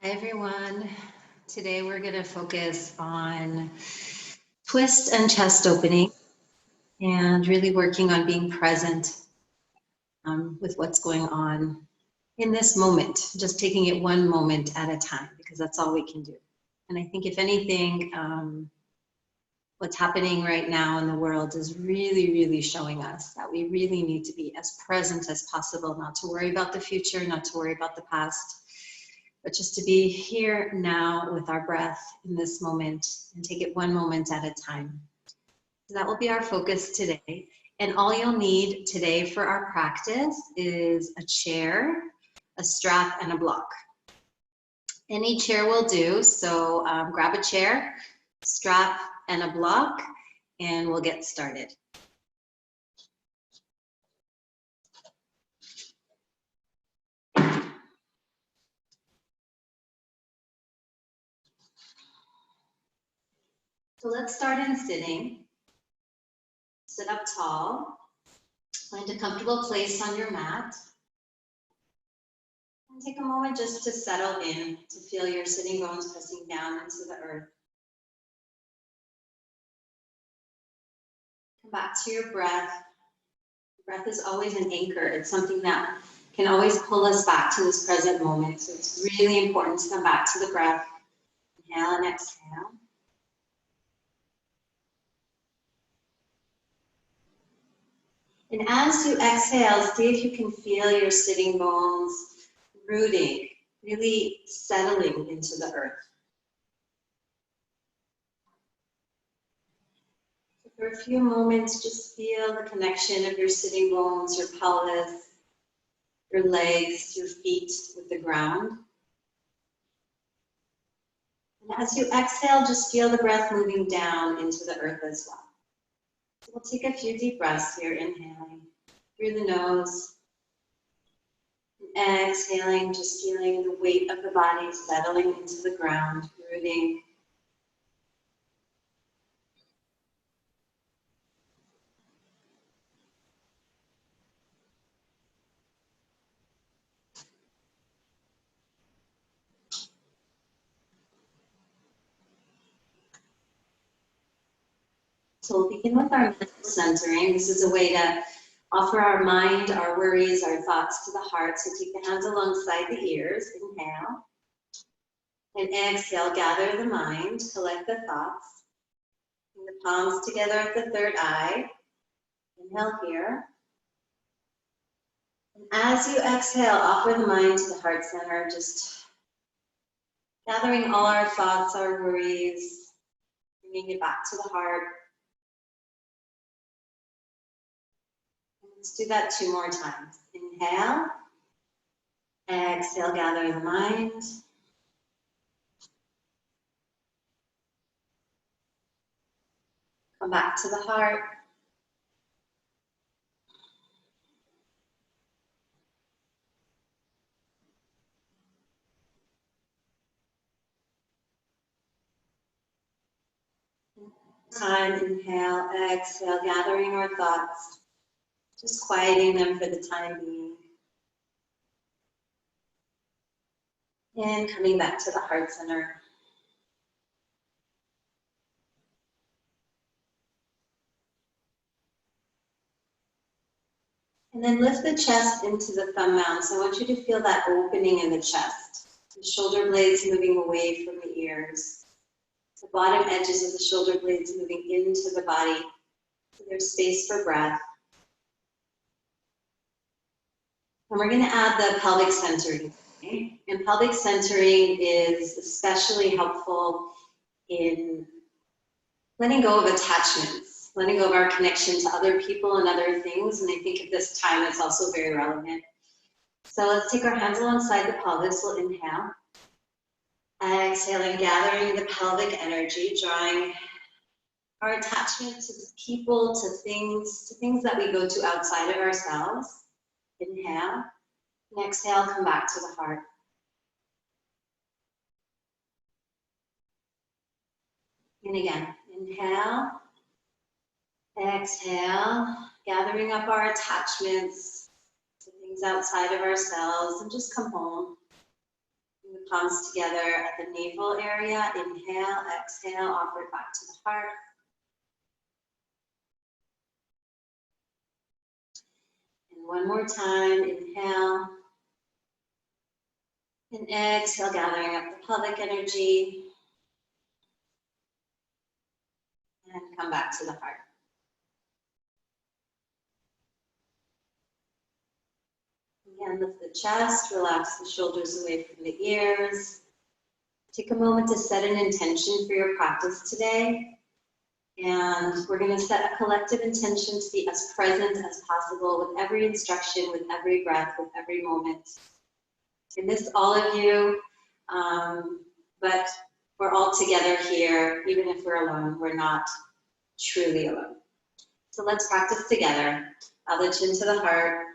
Hi everyone. Today we're going to focus on twist and chest opening and really working on being present with what's going on in this moment, just taking it one moment at a time because that's all we can do. And I think if anything, what's happening right now in the world is really showing us that we really need to be as present as possible, not to worry about the future, not to worry about the past, but just to be here now with our breath in this moment and take it one moment at a time. So that will be our focus today. And all you'll need today for our practice is a chair, a strap, and a block. Any chair will do, so grab a chair, strap, and a block, and we'll get started. So let's start in sitting. Sit up tall. Find a comfortable place on your mat. And take a moment just to settle in, to feel your sitting bones pressing down into the earth. Come back to your breath. Breath is always an anchor. It's something that can always pull us back to this present moment. So it's really important to come back to the breath. Inhale and exhale. And as you exhale, see if you can feel your sitting bones rooting, really settling into the earth. So for a few moments, just feel the connection of your sitting bones, your pelvis, your legs, your feet with the ground. And as you exhale, just feel the breath moving down into the earth as well. So we'll take a few deep breaths here, inhaling through the nose. And exhaling, just feeling the weight of the body settling into the ground, rooting. So we'll begin with our mental centering. This is a way to offer our mind, our worries, our thoughts to the heart. So take the hands alongside the ears. Inhale. And exhale, gather the mind, collect the thoughts. Bring the palms together at the third eye. Inhale here. And as you exhale, offer the mind to the heart center, just gathering all our thoughts, our worries, bringing it back to the heart. Let's do that 2 more times. Inhale. Exhale, gather the mind. Come back to the heart. Time, inhale, exhale, gathering our thoughts. Just quieting them for the time being. And coming back to the heart center. And then lift the chest into the thumb mound. So I want you to feel that opening in the chest. The shoulder blades moving away from the ears. The bottom edges of the shoulder blades moving into the body. So there's space for breath. And we're going to add the pelvic centering. Okay? And pelvic centering is especially helpful in letting go of attachments, letting go of our connection to other people and other things. And I think at this time it's also very relevant. So let's take our hands alongside the pelvis. We'll inhale. Exhaling, gathering the pelvic energy, drawing our attachment to people, to things that we go to outside of ourselves. Inhale, and exhale, come back to the heart. And again, inhale, exhale, gathering up our attachments to things outside of ourselves, and just come home. Bring the palms together at the navel area. Inhale, exhale, offer it back to the heart. And one more time, inhale. And exhale, gathering up the pelvic energy. And come back to the heart. Again, lift the chest, relax the shoulders away from the ears. Take a moment to set an intention for your practice today. And we're going to set a collective intention to be as present as possible with every instruction, with every breath, with every moment. I miss all of you, but we're all together here. Even if we're alone, we're not truly alone. So let's practice together. Bow the chin to the heart.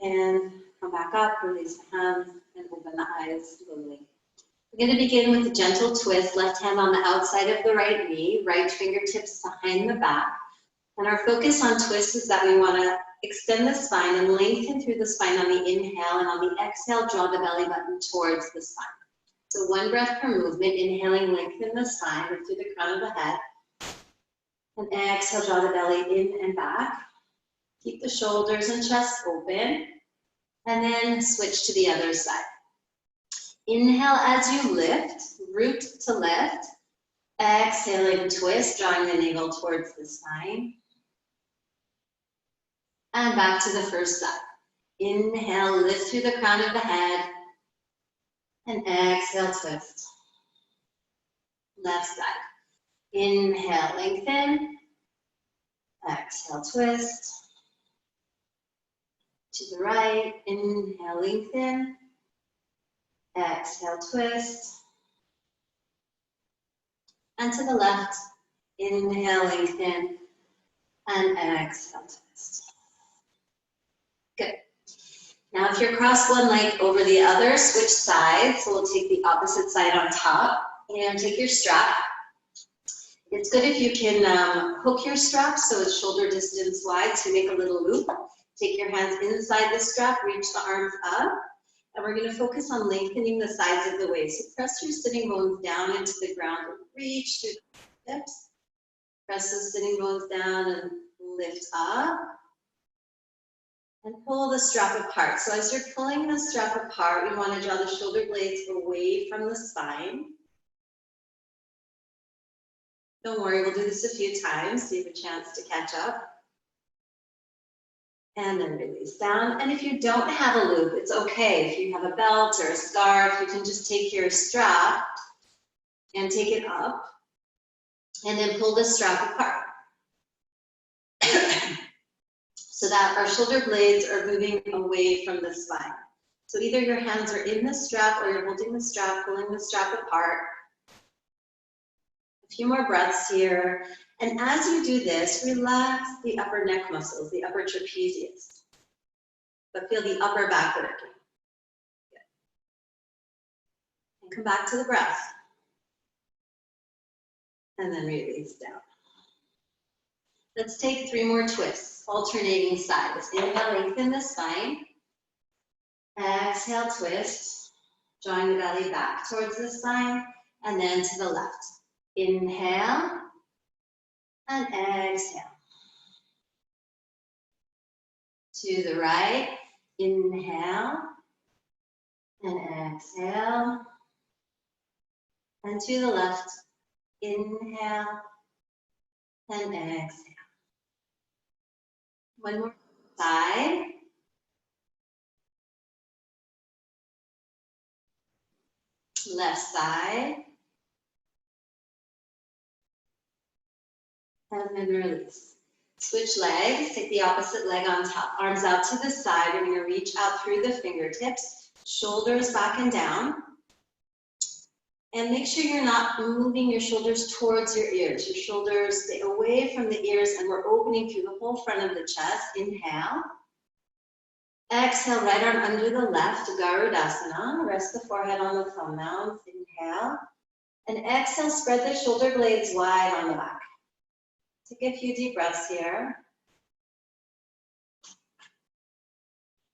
And come back up, release the hands, and open the eyes slowly. We're going to begin with a gentle twist, left hand on the outside of the right knee, right fingertips behind the back. And our focus on twist is that we want to extend the spine and lengthen through the spine on the inhale, and on the exhale, draw the belly button towards the spine. So one breath per movement, inhaling, lengthen the spine through the crown of the head. And exhale, draw the belly in and back. Keep the shoulders and chest open. And then switch to the other side. Inhale as you lift, root to lift. Exhaling, twist, drawing the navel towards the spine. And back to the first side. Inhale, lift through the crown of the head. And exhale, twist. Left side. Inhale, lengthen. Exhale, twist. To the right, inhale, lengthen. Exhale, twist. And to the left, inhale, lengthen. And exhale, twist. Good. Now if you're cross one leg over the other, switch sides. So we'll take the opposite side on top. And take your strap. It's good if you can hook your strap so it's shoulder distance wide to make a little loop. Take your hands inside the strap, reach the arms up, and we're going to focus on lengthening the sides of the waist. So press your sitting bones down into the ground, reach through the hips, press those sitting bones down and lift up, and pull the strap apart. So as you're pulling the strap apart, we want to draw the shoulder blades away from the spine. Don't worry, we'll do this a few times so you have a chance to catch up. And then release down. And if you don't have a loop, it's okay. If you have a belt or a scarf, you can just take your strap and take it up and then pull the strap apart. So that our shoulder blades are moving away from the spine. So either your hands are in the strap or you're holding the strap, pulling the strap apart. A few more breaths here. And as you do this, relax the upper neck muscles, the upper trapezius, but feel the upper back working. Good. And come back to the breath. And then release down. Let's take 3 more twists, alternating sides. Inhale, lengthen the spine. Exhale, twist, drawing the belly back towards the spine, and then to the left. Inhale. And exhale. To the right, inhale and exhale. And to the left, inhale and exhale. One more side. Left side. And then release. Switch legs, take the opposite leg on top, arms out to the side. We're going to reach out through the fingertips, shoulders back and down. And make sure you're not moving your shoulders towards your ears. Your shoulders stay away from the ears, and we're opening through the whole front of the chest. Inhale. Exhale, right arm under the left, Garudasana. Rest the forehead on the thumbnails. Inhale. And exhale, spread the shoulder blades wide on the back. Take a few deep breaths here.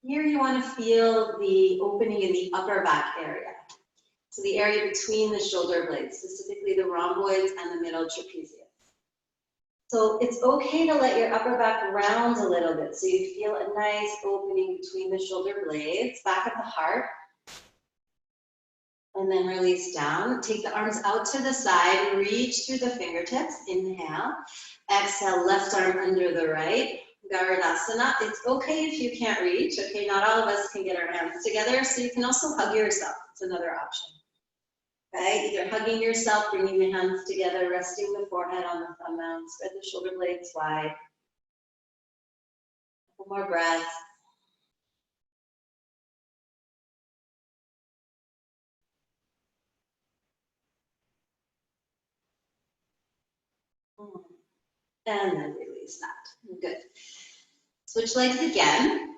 Here you want to feel the opening in the upper back area. So the area between the shoulder blades, specifically the rhomboids and the middle trapezius. So it's okay to let your upper back round a little bit so you feel a nice opening between the shoulder blades, back of the heart. And then release down. Take the arms out to the side, reach through the fingertips, inhale. Exhale, left arm under the right. Garudasana. It's okay if you can't reach, okay? Not all of us can get our hands together, so you can also hug yourself. It's another option. Okay, either hugging yourself, bringing the hands together, resting the forehead on the thumb mount, spread the shoulder blades wide. Couple more breaths. And then release that. Good. Switch legs again.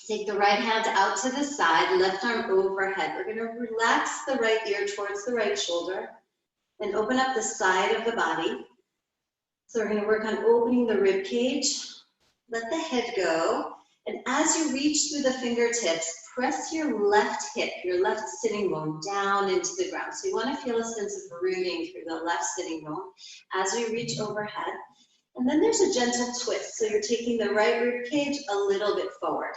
Take the right hand out to the side, left arm overhead. We're going to relax the right ear towards the right shoulder and open up the side of the body. So we're going to work on opening the rib cage. Let the head go. And as you reach through the fingertips, press your left hip, your left sitting bone down into the ground. So you want to feel a sense of rooting through the left sitting bone as we reach overhead. And then there's a gentle twist. So you're taking the right rib cage a little bit forward.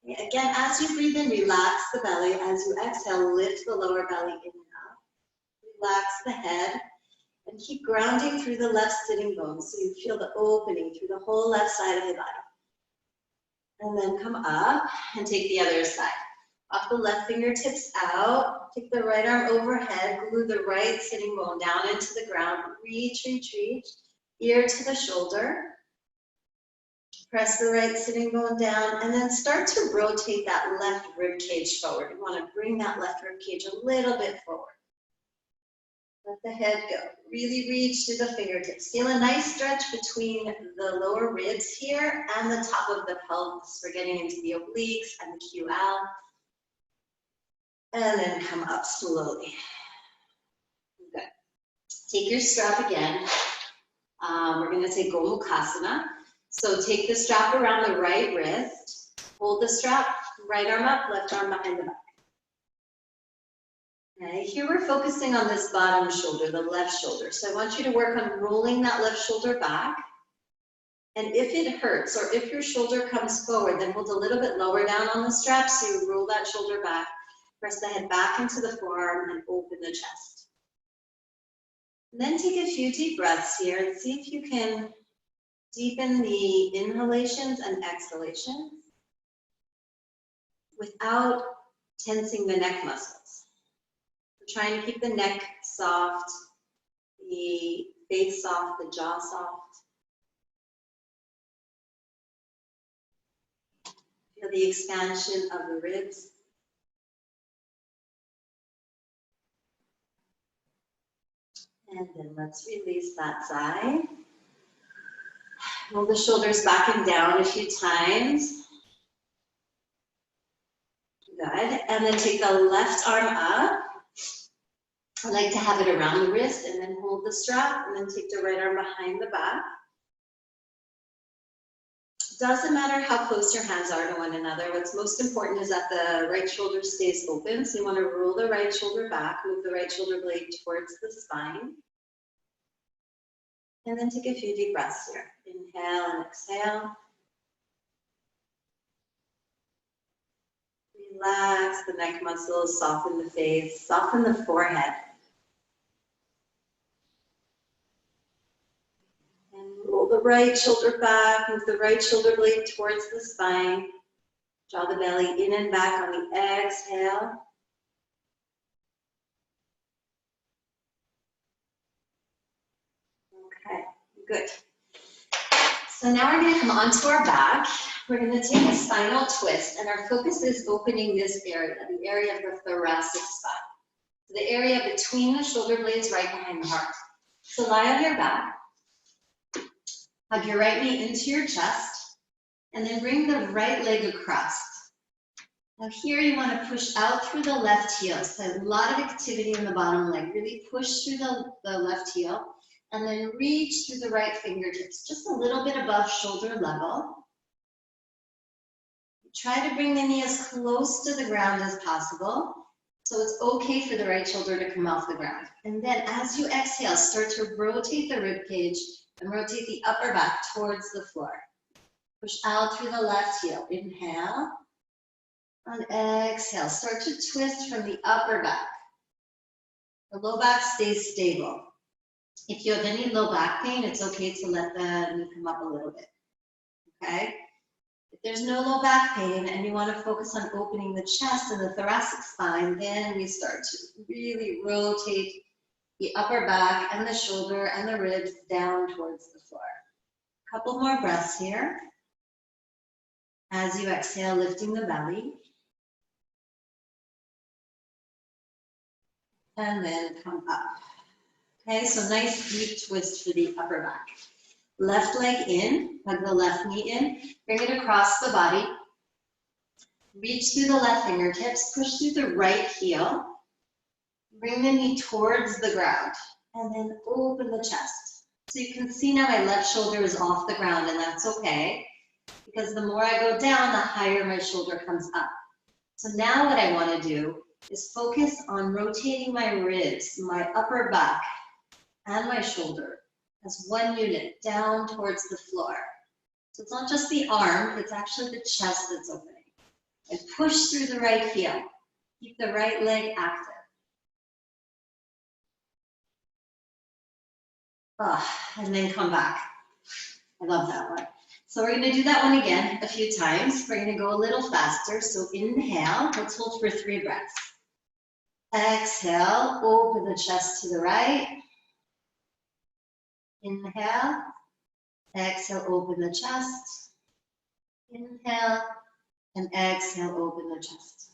Again, as you breathe in, relax the belly. As you exhale, lift the lower belly in and up. Relax the head and keep grounding through the left sitting bone so you feel the opening through the whole left side of the body. And then come up and take the other side. Off the left fingertips out, take the right arm overhead, glue the right sitting bone down into the ground, reach, reach, reach, ear to the shoulder. Press the right sitting bone down and then start to rotate that left rib cage forward. You want to bring that left rib cage a little bit forward. Let the head go. Really reach through the fingertips. Feel a nice stretch between the lower ribs here and the top of the pelvis. We're getting into the obliques and the QL. And then come up slowly. Good. Take your strap again. We're going to take Gomukhasana. So take the strap around the right wrist. Hold the strap, right arm up, left arm behind the back. Okay, here we're focusing on this bottom shoulder, the left shoulder. So I want you to work on rolling that left shoulder back. And if it hurts or if your shoulder comes forward, then hold a little bit lower down on the strap so you roll that shoulder back. Press the head back into the forearm and open the chest. And then take a few deep breaths here and see if you can deepen the inhalations and exhalations without tensing the neck muscles. We're trying to keep the neck soft, the face soft, the jaw soft. Feel the expansion of the ribs. And then let's release that side. Roll the shoulders back and down a few times. Good. And then take the left arm up. I like to have it around the wrist and then hold the strap and then take the right arm behind the back. Doesn't matter how close your hands are to one another. What's most important is that the right shoulder stays open. So you want to roll the right shoulder back, move the right shoulder blade towards the spine. And then take a few deep breaths here. Inhale and exhale. Relax the neck muscles, soften the face, soften the forehead. And roll the right shoulder back, move the right shoulder blade towards the spine. Draw the belly in and back on the exhale. Okay, good. So now we're going to come onto our back. We're going to take a spinal twist, and our focus is opening this area, the area of the thoracic spine. So the area between the shoulder blades right behind the heart. So lie on your back. Hug your right knee into your chest, and then bring the right leg across. Now here you want to push out through the left heel. So a lot of activity in the bottom leg. Really push through the left heel. And then reach through the right fingertips, just a little bit above shoulder level. Try to bring the knee as close to the ground as possible. So it's okay for the right shoulder to come off the ground. And then as you exhale, start to rotate the rib cage and rotate the upper back towards the floor. Push out through the left heel. Inhale. And exhale. Start to twist from the upper back. The low back stays stable. If you have any low back pain, it's okay to let the knee come up a little bit. Okay? If there's no low back pain and you want to focus on opening the chest and the thoracic spine, then we start to really rotate the upper back and the shoulder and the ribs down towards the floor. A couple more breaths here. As you exhale, lifting the belly. And then come up. Okay, so nice deep twist for the upper back. Left leg in, hug the left knee in, bring it across the body. Reach through the left fingertips, push through the right heel. Bring the knee towards the ground, and then open the chest. So you can see now my left shoulder is off the ground, and that's okay, because the more I go down, the higher my shoulder comes up. So now what I want to do is focus on rotating my ribs, my upper back, and my shoulder as one unit down towards the floor. So it's not just the arm, it's actually the chest that's opening. And push through the right heel. Keep the right leg active. And then come back. I love that one. So we're going to do that one again a few times. We're going to go a little faster. So inhale, let's hold for 3 breaths. Exhale, open the chest to the right. Inhale, exhale, open the chest. Inhale, and exhale, open the chest.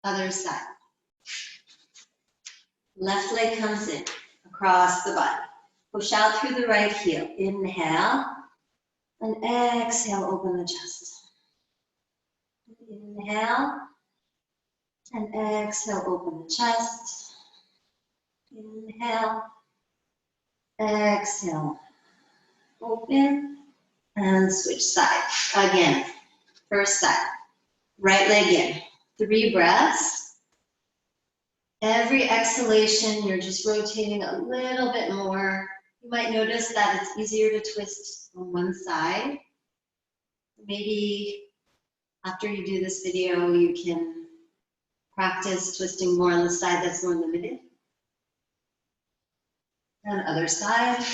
Other side. Left leg comes in, across the body. Push out through the right heel. Inhale, and exhale, open the chest. Inhale, and exhale, open the chest. Inhale, exhale, open, and switch side. Again, first side. Right leg in. 3 breaths. Every exhalation, you're just rotating a little bit more. You might notice that it's easier to twist on one side. Maybe after you do this video, you can practice twisting more on the side that's more limited. And other side.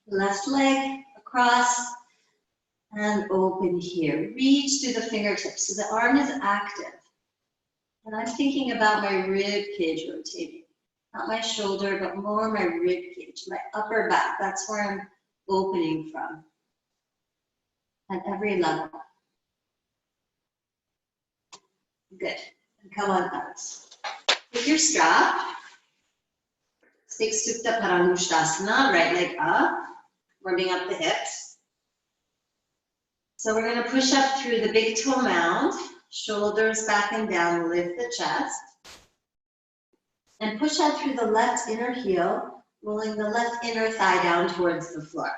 Left leg across and open here. Reach through the fingertips so the arm is active. And I'm thinking about my rib cage rotating. Not my shoulder, but more my rib cage, my upper back. That's where I'm opening from. At every level. Good. And come on out. Take your strap. Take Supta Paramukshtasana, right leg up, warming up the hips. So we're going to push up through the big toe mound, shoulders back and down, lift the chest. And push out through the left inner heel, rolling the left inner thigh down towards the floor.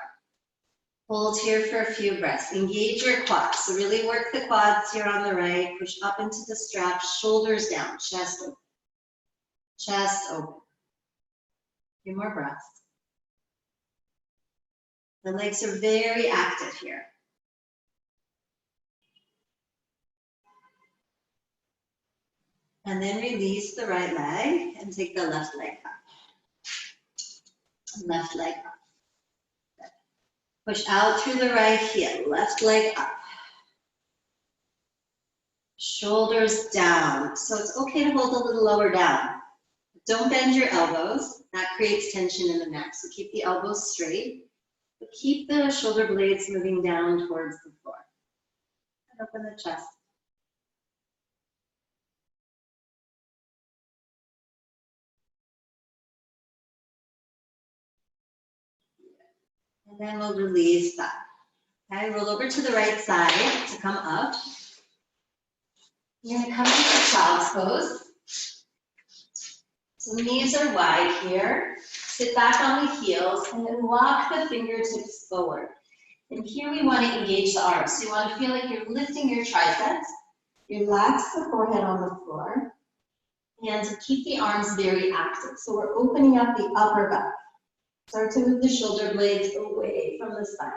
Hold here for a few breaths. Engage your quads. So really work the quads here on the right. Push up into the strap, shoulders down, chest open. Chest open. 3 more breaths. The legs are very active here. And then release the right leg and take the left leg up. Left leg up. Good. Push out through the right heel, left leg up. Shoulders down. So it's okay to hold a little lower down. Don't bend your elbows. That creates tension in the neck. So keep the elbows straight, but keep the shoulder blades moving down towards the floor. And open the chest. And then we'll release that. Okay, roll over to the right side to come up. You're going to come into child's pose. So knees are wide here. Sit back on the heels and then walk the fingertips forward. And here we want to engage the arms. So you want to feel like you're lifting your triceps. Relax the forehead on the floor. And keep the arms very active. So we're opening up the upper back. Start to move the shoulder blades away from the spine.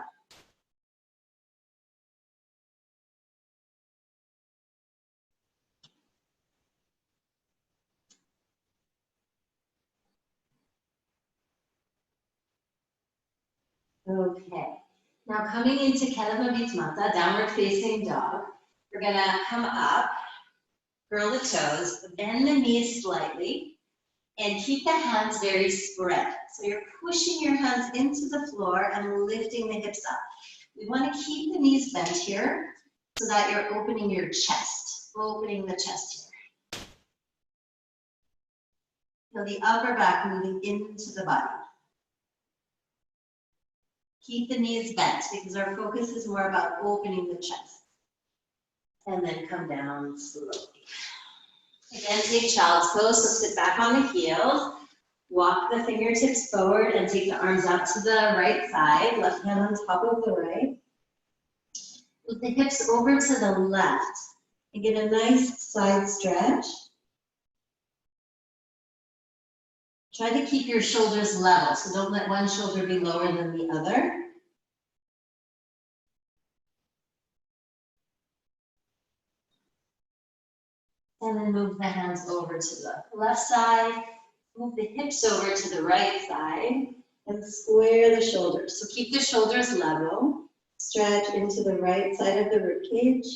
Okay. Now coming into Uttanasana, downward facing dog. We're gonna come up, curl the toes, bend the knees slightly, and keep the hands very spread. So you're pushing your hands into the floor and lifting the hips up. We want to keep the knees bent here so that you're opening your chest, opening the chest here. Feel the upper back moving into the body. Keep the knees bent because our focus is more about opening the chest. And then come down slowly. Again, take child's pose, so sit back on the heels. Walk the fingertips forward and take the arms out to the right side. Left hand on top of the right. Move the hips over to the left and get a nice side stretch. Try to keep your shoulders level, so don't let one shoulder be lower than the other. And then move the hands over to the left side. Move the hips over to the right side and square the shoulders. So keep the shoulders level. Stretch into the right side of the rib cage.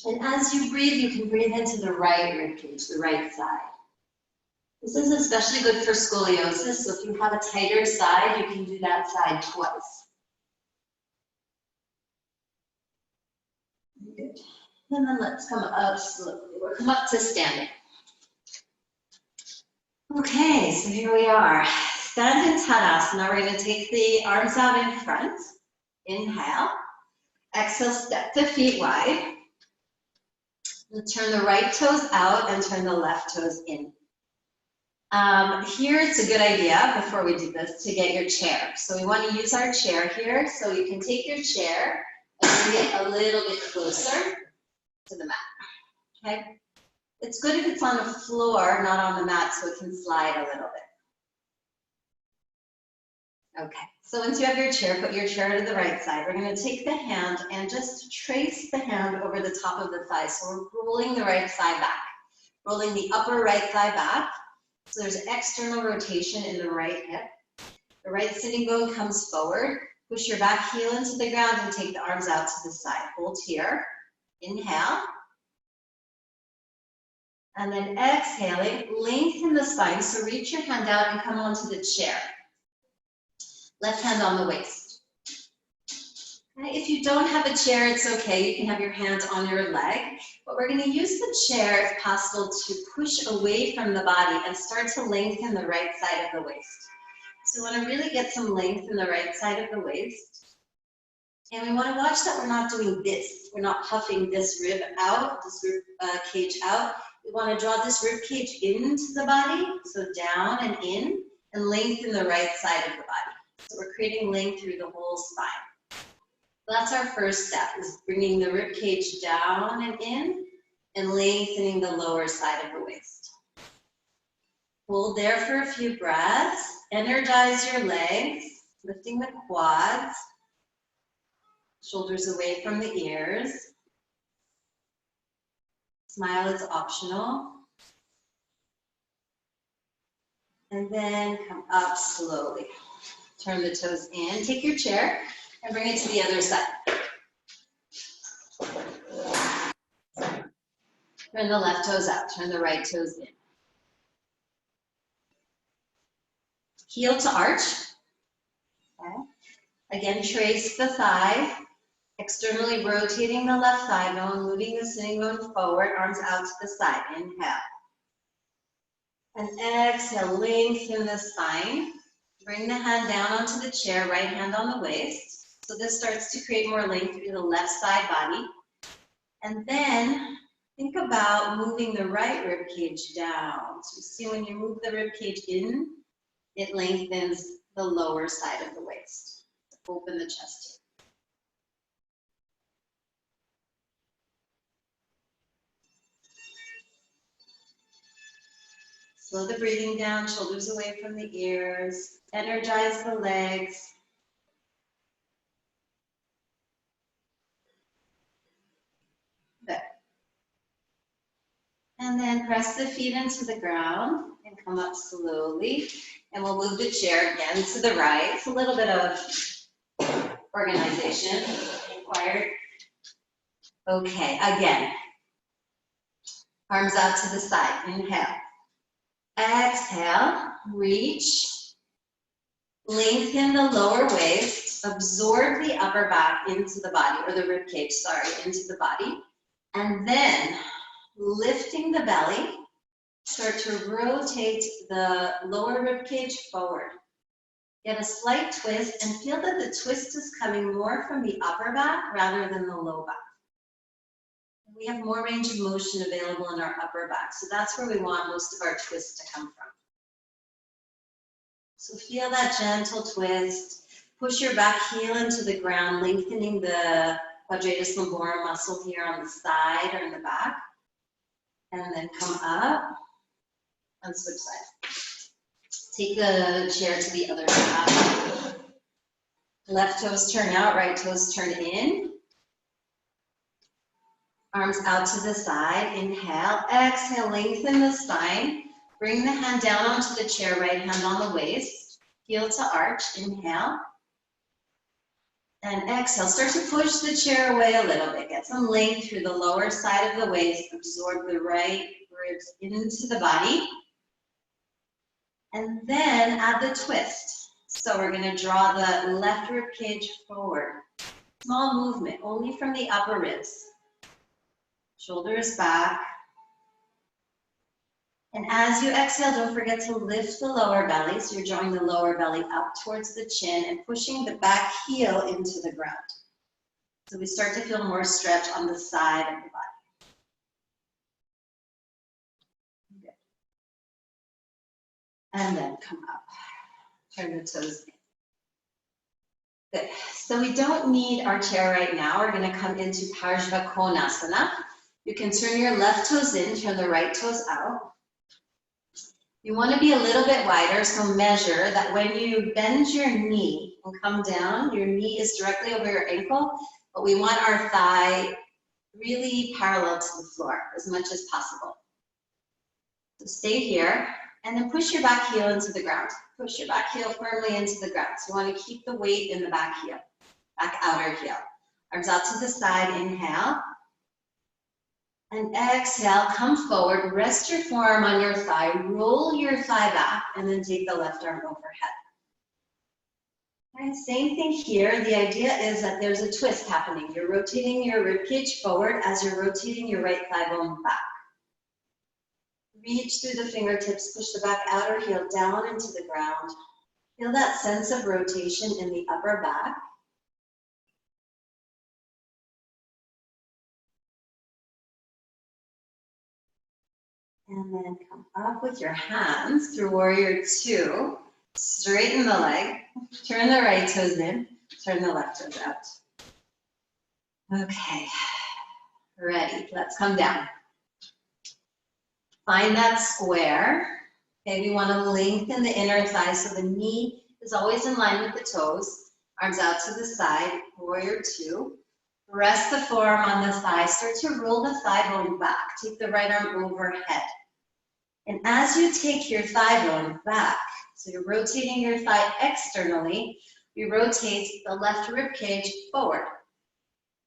And as you breathe, you can breathe into the right rib cage, the right side. This is especially good for scoliosis, so if you have a tighter side, you can do that side twice. Good. And then let's come up slowly. We'll come up to standing. Okay, so here we are. Stand in Tadasana. We're going to take the arms out in front. Inhale. Exhale, step the feet wide. We'll turn the right toes out and turn the left toes in. Here it's a good idea, before we do this, to get your chair. So we want to use our chair here. So you can take your chair and bring it a little bit closer to the mat. Okay? It's good if it's on the floor, not on the mat, so it can slide a little bit. Okay, so once you have your chair, put your chair to the right side. We're going to take the hand and just trace the hand over the top of the thigh. So we're rolling the right thigh back, rolling the upper right thigh back. So there's external rotation in the right hip. The right sitting bone comes forward. Push your back heel into the ground and take the arms out to the side. Hold here. Inhale. And then exhaling, lengthen the spine. So reach your hand out and come onto the chair. Left hand on the waist. Okay, if you don't have a chair, it's okay. You can have your hand on your leg. But we're going to use the chair, if possible, to push away from the body and start to lengthen the right side of the waist. So we want to really get some length in the right side of the waist. And we want to watch that we're not doing this. We're not puffing this rib out, this rib cage out. We want to draw this rib cage into the body, so down and in, and lengthen the right side of the body. So we're creating length through the whole spine. So that's our first step, is bringing the rib cage down and in, and lengthening the lower side of the waist. Hold there for a few breaths. Energize your legs, lifting the quads, shoulders away from the ears. Smile is optional. And then come up slowly. Turn the toes in. Take your chair and bring it to the other side. Turn the left toes out. Turn the right toes in. Heel to arch. Okay. Again, trace the thigh. Externally rotating the left thigh bone, moving the sitting bone forward, arms out to the side. Inhale. And exhale, lengthen the spine. Bring the hand down onto the chair, right hand on the waist. So this starts to create more length through the left side body. And then think about moving the right rib cage down. So you see when you move the rib cage in, it lengthens the lower side of the waist. Open the chest here. Slow the breathing down, shoulders away from the ears. Energize the legs. Good. And then press the feet into the ground and come up slowly. And we'll move the chair again to the right. It's a little bit of organization required. Okay, again. Arms out to the side. Inhale. Exhale. Reach. Lengthen the lower waist. Absorb the upper back into the body, or the rib cage, sorry, into the body. And then lifting the belly, start to rotate the lower rib cage forward. Get a slight twist and feel that the twist is coming more from the upper back rather than the low back. We have more range of motion available in our upper back, so that's where we want most of our twist to come from. So feel that gentle twist. Push your back heel into the ground, lengthening the quadratus lumborum muscle here on the side or in the back. And then come up and switch sides. Take the chair to the other side. Left toes turn out, right toes turn in. Arms out to the side. Inhale, exhale, lengthen the spine. Bring the hand down onto the chair, right hand on the waist. Heel to arch. Inhale. And exhale, start to push the chair away a little bit. Get some length through the lower side of the waist. Absorb the right ribs into the body. And then add the twist. So we're going to draw the left rib cage forward. Small movement, only from the upper ribs. Shoulders back. And as you exhale, don't forget to lift the lower belly. So you're drawing the lower belly up towards the chin and pushing the back heel into the ground. So we start to feel more stretch on the side of the body. Good. And then come up. Turn the toes in. Good. So we don't need our chair right now. We're going to come into Parsvakonasana. You can turn your left toes in, turn the right toes out. You want to be a little bit wider, so measure that when you bend your knee and come down, your knee is directly over your ankle, but we want our thigh really parallel to the floor as much as possible. So stay here, and then push your back heel into the ground. Push your back heel firmly into the ground. So you want to keep the weight in the back heel, back outer heel. Arms out to the side, inhale. And exhale, come forward, rest your forearm on your thigh, roll your thigh back, and then take the left arm overhead. And same thing here. The idea is that there's a twist happening. You're rotating your ribcage forward as you're rotating your right thigh bone back. Reach through the fingertips, push the back outer heel down into the ground. Feel that sense of rotation in the upper back. And then come up with your hands through warrior two. Straighten the leg. Turn the right toes in. Turn the left toes out. Okay. Ready. Let's come down. Find that square. Okay, we want to lengthen the inner thigh so the knee is always in line with the toes. Arms out to the side. Warrior two. Rest the forearm on the thigh. Start to roll the thigh bone back. Take the right arm overhead. And as you take your thigh bone back, so you're rotating your thigh externally, you rotate the left rib cage forward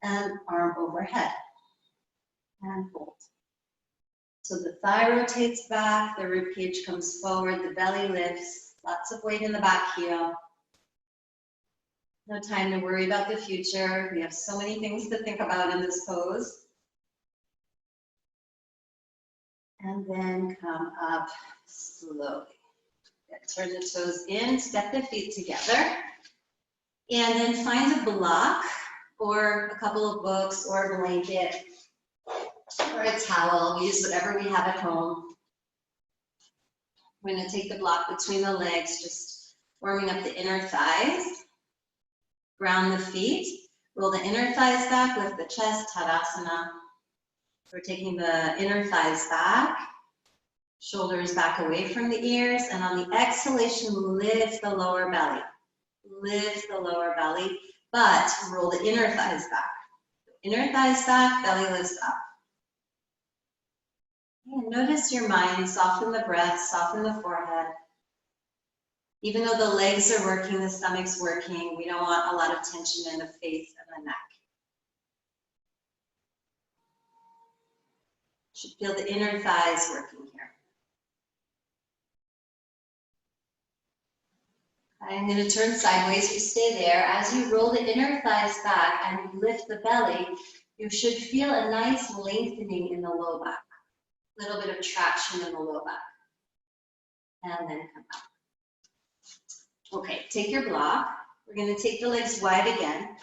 and arm overhead and hold. So the thigh rotates back, the rib cage comes forward, the belly lifts, lots of weight in the back heel. No time to worry about the future. We have so many things to think about in this pose. And then come up slowly. Turn the toes in, step the feet together. And then find a block or a couple of books or a blanket or a towel. We use whatever we have at home. We're going to take the block between the legs, just warming up the inner thighs. Ground the feet. Roll the inner thighs back, lift the chest, Tadasana. We're taking the inner thighs back, shoulders back away from the ears, and on the exhalation, lift the lower belly. Lift the lower belly, but roll the inner thighs back. Inner thighs back, belly lifts up. And notice your mind, soften the breath, soften the forehead. Even though the legs are working, the stomach's working, we don't want a lot of tension in the face and the neck. Should feel the inner thighs working here. I'm going to turn sideways. You stay there. As you roll the inner thighs back and lift the belly, you should feel a nice lengthening in the low back. A little bit of traction in the low back. And then come up. Okay, take your block. We're going to take the legs wide again.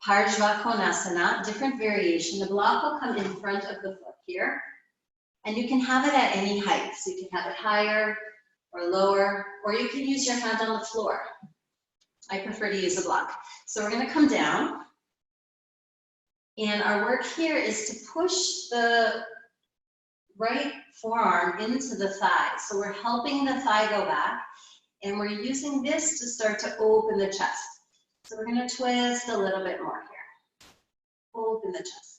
Parsvakonasana, different variation. The block will come in front of the foot here. And you can have it at any height. So you can have it higher or lower, or you can use your hand on the floor. I prefer to use a block. So we're going to come down. And our work here is to push the right forearm into the thigh. So we're helping the thigh go back. And we're using this to start to open the chest. So we're going to twist a little bit more here. Open the chest.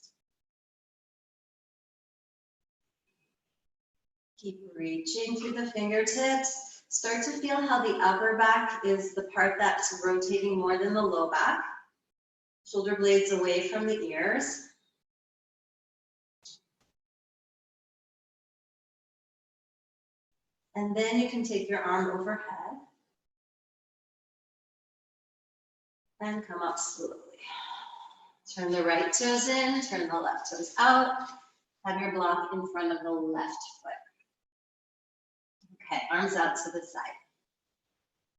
Keep reaching through the fingertips. Start to feel how the upper back is the part that's rotating more than the low back. Shoulder blades away from the ears. And then you can take your arm overhead and come up slowly. Turn the right toes in, turn the left toes out. Have your block in front of the left foot. Okay, arms out to the side.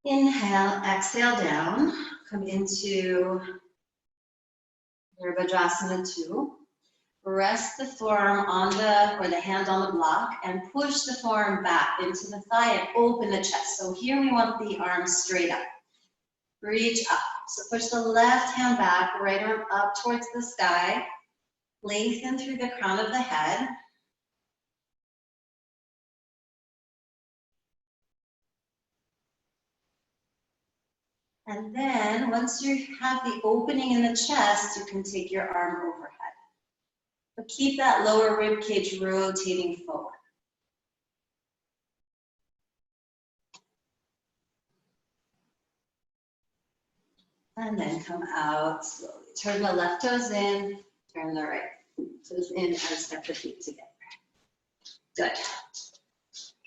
Inhale, exhale down. Come into your Vajrasana 2. Rest the forearm on the hand on the block and push the forearm back into the thigh and open the chest. So here we want the arms straight up. Reach up. So push the left hand back, right arm up towards the sky. Lengthen through the crown of the head. And then once you have the opening in the chest, you can take your arm overhead. But keep that lower rib cage rotating forward. And then come out slowly. Turn the left toes in, turn the right toes in, and step the feet together. Good.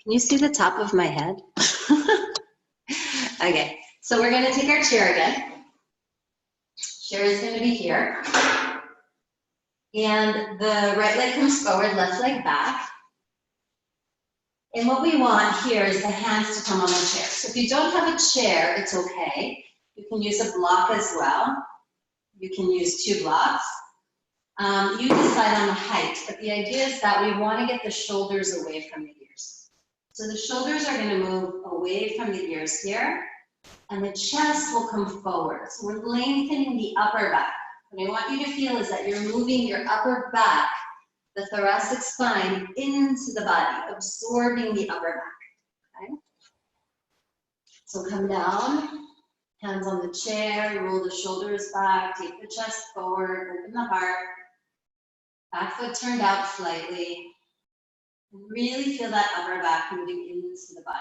Can you see the top of my head? Okay, so we're gonna take our chair again. Chair is gonna be here. And the right leg comes forward, left leg back. And what we want here is the hands to come on the chair. So if you don't have a chair, it's okay. You can use a block as well. You can use 2 blocks. You decide on the height, but the idea is that we want to get the shoulders away from the ears. So the shoulders are going to move away from the ears here, and the chest will come forward. So we're lengthening the upper back. What I want you to feel is that you're moving your upper back, the thoracic spine, into the body, absorbing the upper back. Okay? So come down. Hands on the chair, roll the shoulders back, take the chest forward, open the heart. Back foot turned out slightly. And really feel that upper back moving into the body.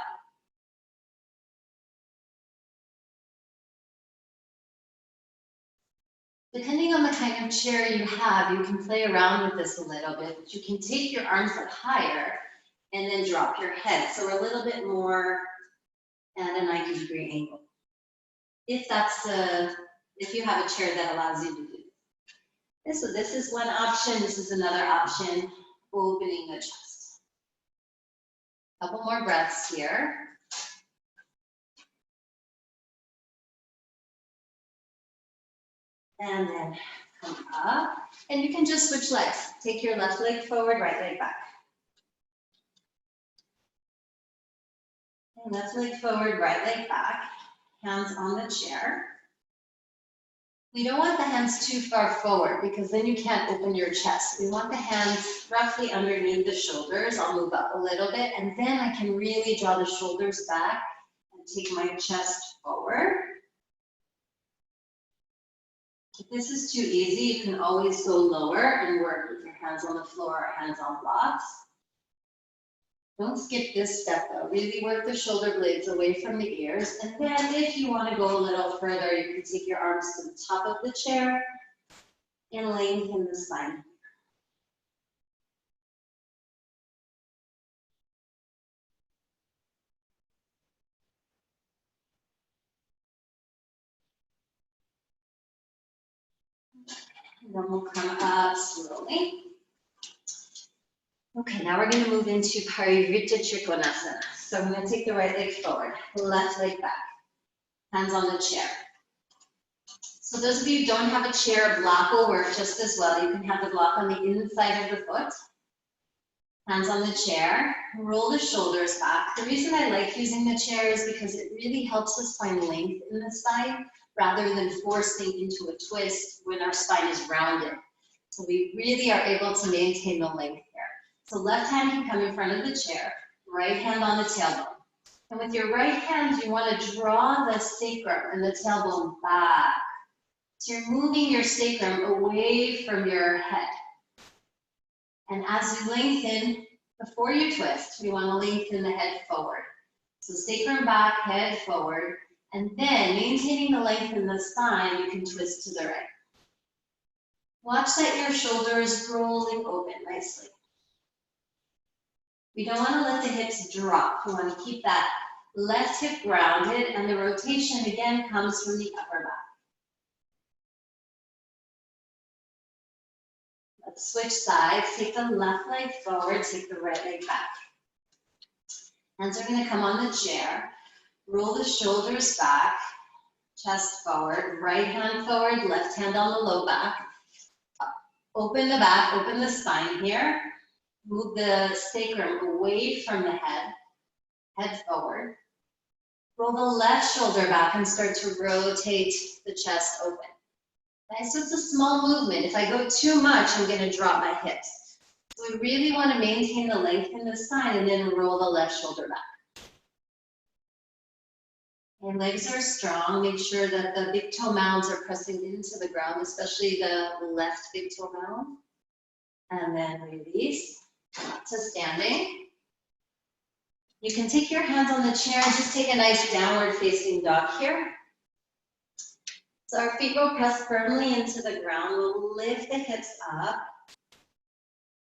Depending on the kind of chair you have, you can play around with this a little bit. But you can take your arms up higher and then drop your head. So we're a little bit more at a 90-degree angle. If you have a chair that allows you to do this. So this is one option, this is another option, opening the chest. Couple more breaths here. And then come up. And you can just switch legs. Take your left leg forward, right leg back. And left leg forward, right leg back. Hands on the chair. We don't want the hands too far forward because then you can't open your chest. We want the hands roughly underneath the shoulders. I'll move up a little bit and then I can really draw the shoulders back and take my chest forward. If this is too easy, you can always go lower and work with your hands on the floor or hands on blocks. Don't skip this step though. Really work the shoulder blades away from the ears. And then if you want to go a little further, you can take your arms to the top of the chair and lengthen the spine. And then we'll come up slowly. Okay, now we're going to move into Parsvakonasana. So I'm going to take the right leg forward, left leg back, hands on the chair. So those of you who don't have a chair, a block will work just as well. You can have the block on the inside of the foot. Hands on the chair, roll the shoulders back. The reason I like using the chair is because it really helps us find length in the spine rather than forcing into a twist when our spine is rounded. So we really are able to maintain the length here. So left hand can come in front of the chair, right hand on the tailbone. And with your right hand, you want to draw the sacrum and the tailbone back. So you're moving your sacrum away from your head. And as you lengthen, before you twist, you want to lengthen the head forward. So sacrum back, head forward, and then maintaining the length in the spine, you can twist to the right. Watch that your shoulders rolling open nicely. We don't want to let the hips drop. We want to keep that left hip grounded, and the rotation again comes from the upper back. Let's switch sides. Take the left leg forward, take the right leg back. Hands are going to come on the chair. Roll the shoulders back, chest forward, right hand forward, left hand on the low back. Open the back, open the spine here. Move the sacrum away from the head, head forward. Roll the left shoulder back and start to rotate the chest open. Okay, so it's a small movement. If I go too much, I'm going to drop my hips. So we really want to maintain the length in the spine and then roll the left shoulder back. And legs are strong. Make sure that the big toe mounds are pressing into the ground, especially the left big toe mound. And then release to standing. You can take your hands on the chair and just take a nice downward facing dog here. So our feet will press firmly into the ground. We'll lift the hips up.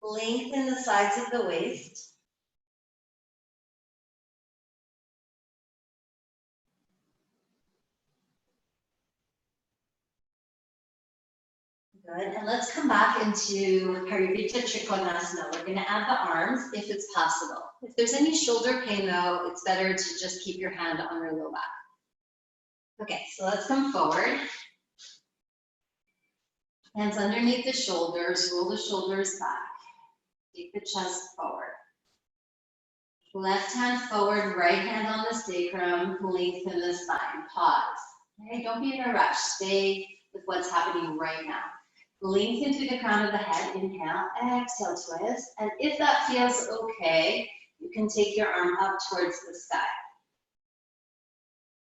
Lengthen the sides of the waist. Good, and let's come back into Parsvakonasana. We're going to add the arms if it's possible. If there's any shoulder pain though, it's better to just keep your hand on your low back. Okay, so let's come forward. Hands underneath the shoulders, roll the shoulders back. Take the chest forward. Left hand forward, right hand on the sacrum, lengthen the spine, pause. Okay, don't be in a rush, stay with what's happening right now. Lengthen through the crown of the head, inhale, exhale, twist. And if that feels okay, you can take your arm up towards the sky.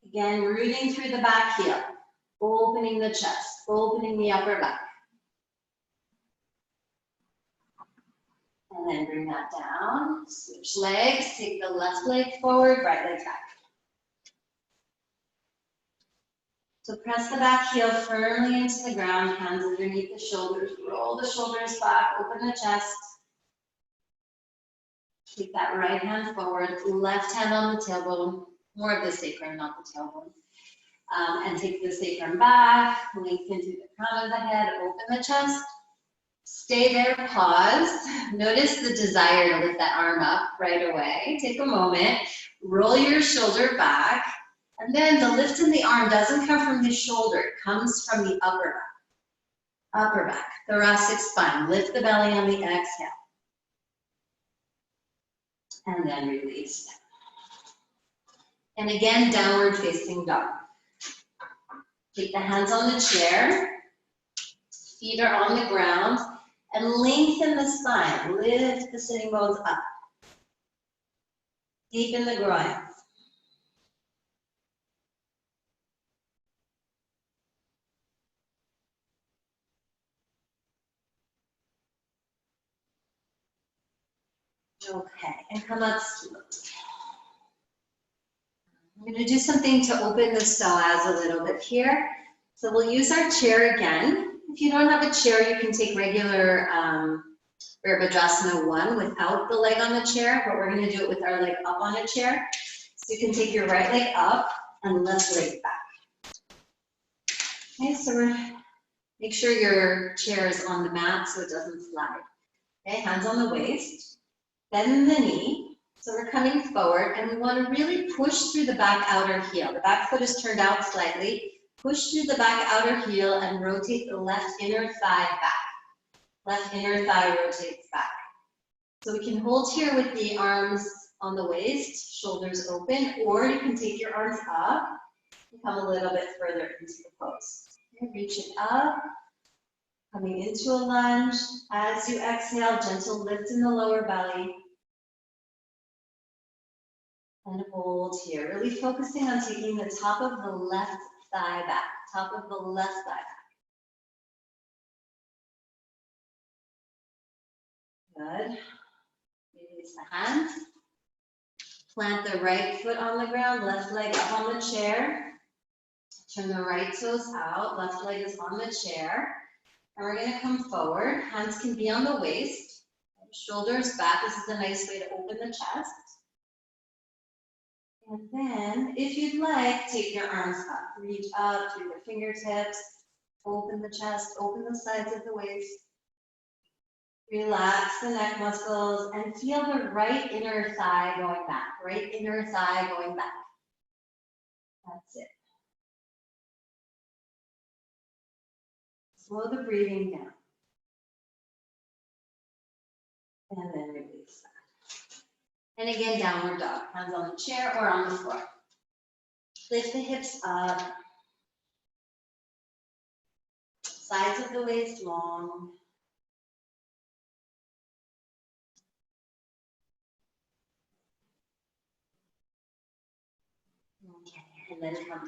Again, rooting through the back heel, opening the chest, opening the upper back. And then bring that down, switch legs, take the left leg forward, right leg back. So press the back heel firmly into the ground, hands underneath the shoulders, roll the shoulders back, open the chest. Take that right hand forward, left hand on the tailbone, more of the sacrum, not the tailbone. And take the sacrum back, lengthen through the crown of the head, open the chest. Stay there, pause. Notice the desire to lift that arm up right away. Take a moment, roll your shoulder back, and then the lift in the arm doesn't come from the shoulder, it comes from the upper back. upper back, thoracic spine. Lift the belly on the exhale. And then release. And again, downward facing dog. Take the hands on the chair. Feet are on the ground. And lengthen the spine. Lift the sitting bones up. Deepen the groin. Okay, and come up slowly. I'm going to do something to open the psoas a little bit here. So we'll use our chair again. If you don't have a chair, you can take regular Virabhadrasana 1 without the leg on the chair, but we're going to do it with our leg up on a chair. So you can take your right leg up and left leg back. Okay, so make sure your chair is on the mat so it doesn't slide. Okay, hands on the waist, bend the knee. So we're coming forward and we want to really push through the back outer heel. The back foot is turned out slightly. Push through the back outer heel and rotate the left inner thigh back. Left inner thigh rotates back. So we can hold here with the arms on the waist, shoulders open, or you can take your arms up and come a little bit further into the pose. Okay, reaching up, coming into a lunge. As you exhale, gentle lift in the lower belly. And hold here, really focusing on taking the top of the left thigh back, top of the left thigh back. Good. Release the hands. Plant the right foot on the ground, left leg up on the chair. Turn the right toes out, left leg is on the chair. And we're going to come forward. Hands can be on the waist. Shoulders back. This is a nice way to open the chest. And then, if you'd like, take your arms up. Reach up through the fingertips. Open the chest, open the sides of the waist. Relax the neck muscles and feel the right inner thigh going back. Right inner thigh going back. That's it. Slow the breathing down. And then release that. And again, downward dog. Hands on the chair or on the floor. Lift the hips up. Sides of the waist long. Okay, and then come up.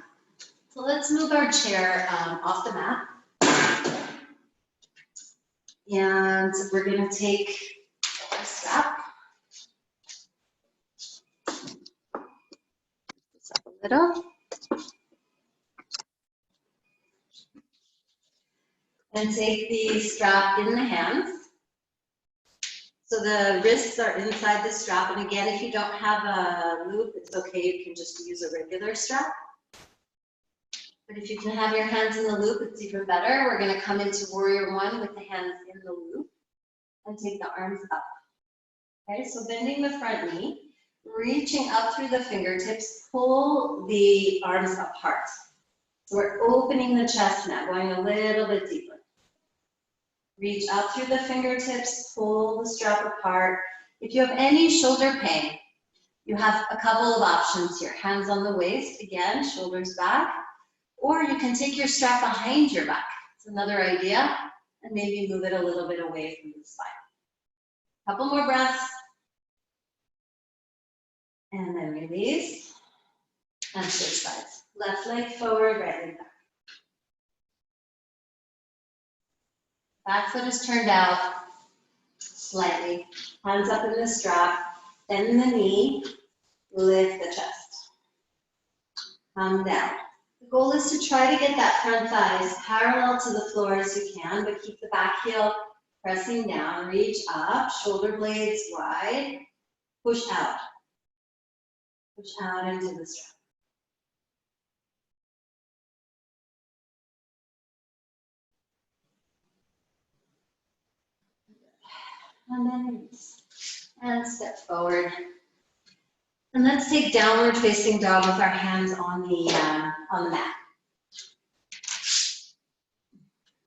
So let's move our chair off the mat. And we're going to take a strap. This up a little. And take the strap in the hands. So the wrists are inside the strap. And again, if you don't have a loop, it's okay. You can just use a regular strap. But if you can have your hands in the loop, it's even better. We're going to come into warrior one with the hands in the loop and take the arms up. Okay, so bending the front knee, reaching up through the fingertips, pull the arms apart. So we're opening the chest now, going a little bit deeper. Reach up through the fingertips, pull the strap apart. If you have any shoulder pain, you have a couple of options here. Hands on the waist, again, shoulders back. Or you can take your strap behind your back. It's another idea. And maybe move it a little bit away from the spine. Couple more breaths. And then release. And switch sides. Left leg forward, right leg back. Back foot is turned out slightly. Hands up in the strap. Bend the knee. Lift the chest. Come down. The goal is to try to get that front thigh as parallel to the floor as you can, but keep the back heel pressing down. Reach up, shoulder blades wide. Push out. Push out into the strap. And then release. And step forward. And let's take downward facing dog with our hands on the mat.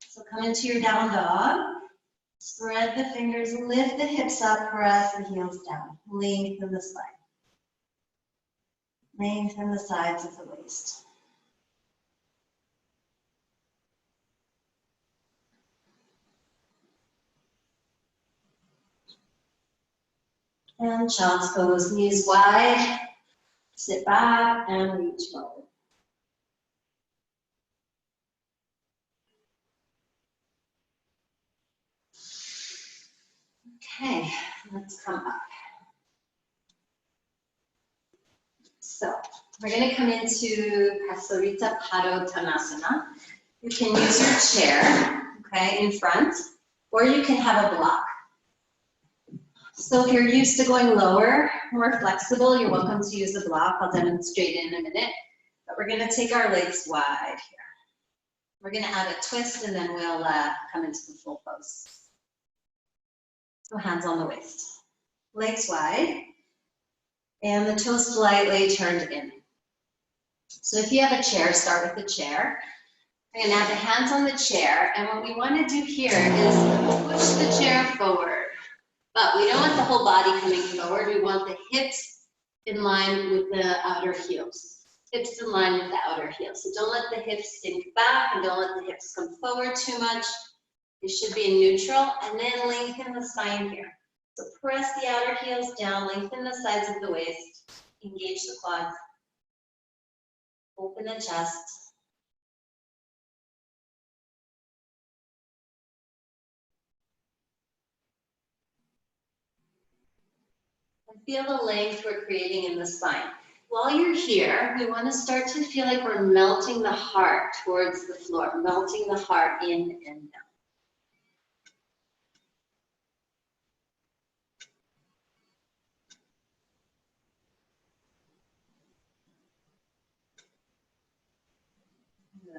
So come into your down dog. Spread the fingers, lift the hips up, press the heels down. Lengthen the spine. Lengthen the sides of the waist. And child's pose, knees wide. Sit back and reach forward. Okay, let's come up. So we're going to come into Parsvakonasana. You can use your chair, okay, in front, or you can have a block. So if you're used to going lower, more flexible, you're welcome to use a block. I'll demonstrate it in a minute. But we're going to take our legs wide here. We're going to add a twist, and then we'll come into the full pose. So hands on the waist. Legs wide. And the toes slightly turned in. So if you have a chair, start with the chair. We're going to have the hands on the chair. And what we want to do here is push the chair forward. But we don't want the whole body coming forward. We want the hips in line with the outer heels. Hips in line with the outer heels. So don't let the hips sink back and don't let the hips come forward too much. It should be in neutral. And then lengthen the spine here. So press the outer heels down, lengthen the sides of the waist, engage the quads, open the chest. And feel the length we're creating in the spine. While you're here, we want to start to feel like we're melting the heart towards the floor, melting the heart in and down.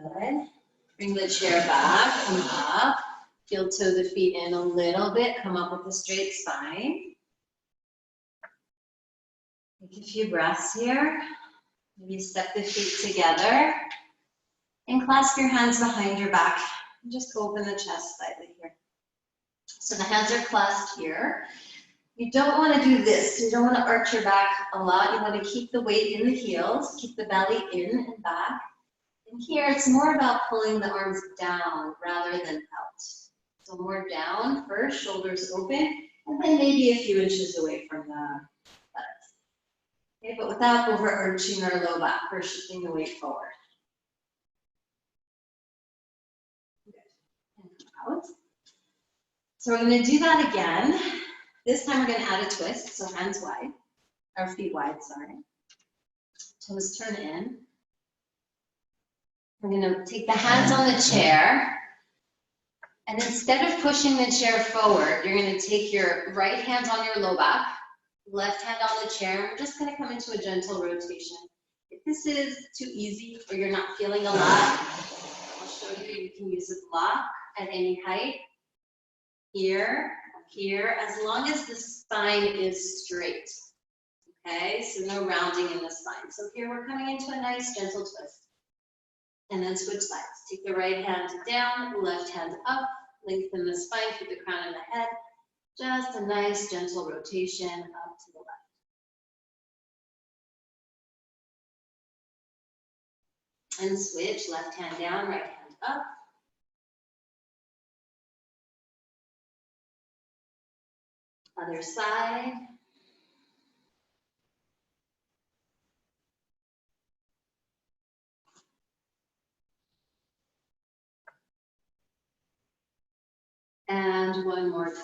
Good. Bring the chair back, come up. Heel toe the feet in a little bit, come up with a straight spine. Take a few breaths here. Maybe step the feet together. And clasp your hands behind your back. And just open the chest slightly here. So the hands are clasped here. You don't want to do this. You don't want to arch your back a lot. You want to keep the weight in the heels, keep the belly in and back. And here it's more about pulling the arms down rather than out. So more down first, shoulders open, and then maybe a few inches away from the buttocks. Okay, but without overarching our low back or shifting the weight forward. Good. And come out. So we're going to do that again. This time we're going to add a twist, so hands wide, or feet wide, sorry. Toes turn in. We're going to take the hands on the chair, and instead of pushing the chair forward, you're going to take your right hand on your low back, left hand on the chair, and we're just going to come into a gentle rotation. If this is too easy or you're not feeling a lot, I'll show you, you can use a block at any height, here, as long as the spine is straight, okay? So no rounding in the spine. So here we're coming into a nice gentle twist. And then switch sides. Take the right hand down, left hand up, lengthen the spine, keep the crown of the head. Just a nice gentle rotation up to the left. And switch, left hand down, right hand up. Other side. And one more time.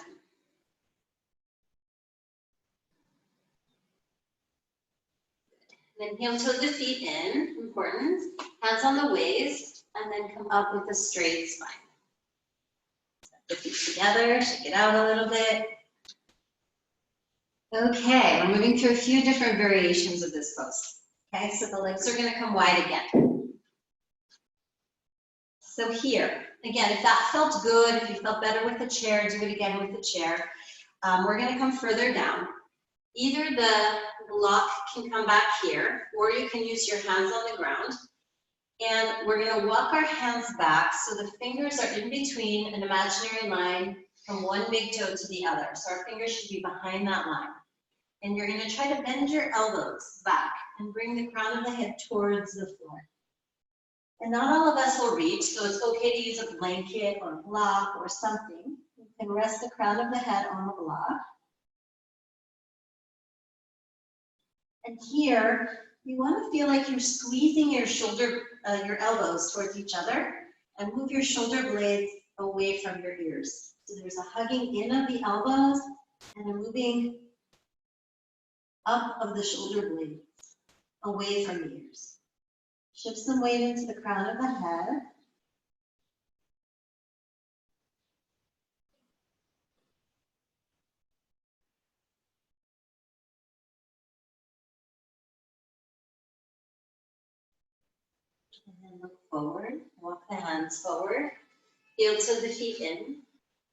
Then heel toe the feet in, important. Hands on the waist, and then come up with a straight spine. Step the feet together, shake it out a little bit. Okay, we're moving through a few different variations of this pose. Okay, so the legs are going to come wide again. So here, again, if that felt good, if you felt better with the chair, do it again with the chair. We're going to come further down. Either the block can come back here, or you can use your hands on the ground. And we're going to walk our hands back so the fingers are in between an imaginary line from one big toe to the other. So our fingers should be behind that line. And you're going to try to bend your elbows back and bring the crown of the head towards the floor. And not all of us will reach, so it's okay to use a blanket or a block or something. You can rest the crown of the head on the block. And here, you want to feel like you're squeezing your your elbows towards each other and move your shoulder blades away from your ears. So there's a hugging in of the elbows and a moving up of the shoulder blades away from the ears. Shift some weight into the crown of the head. And then look forward, walk the hands forward, heel to the feet in,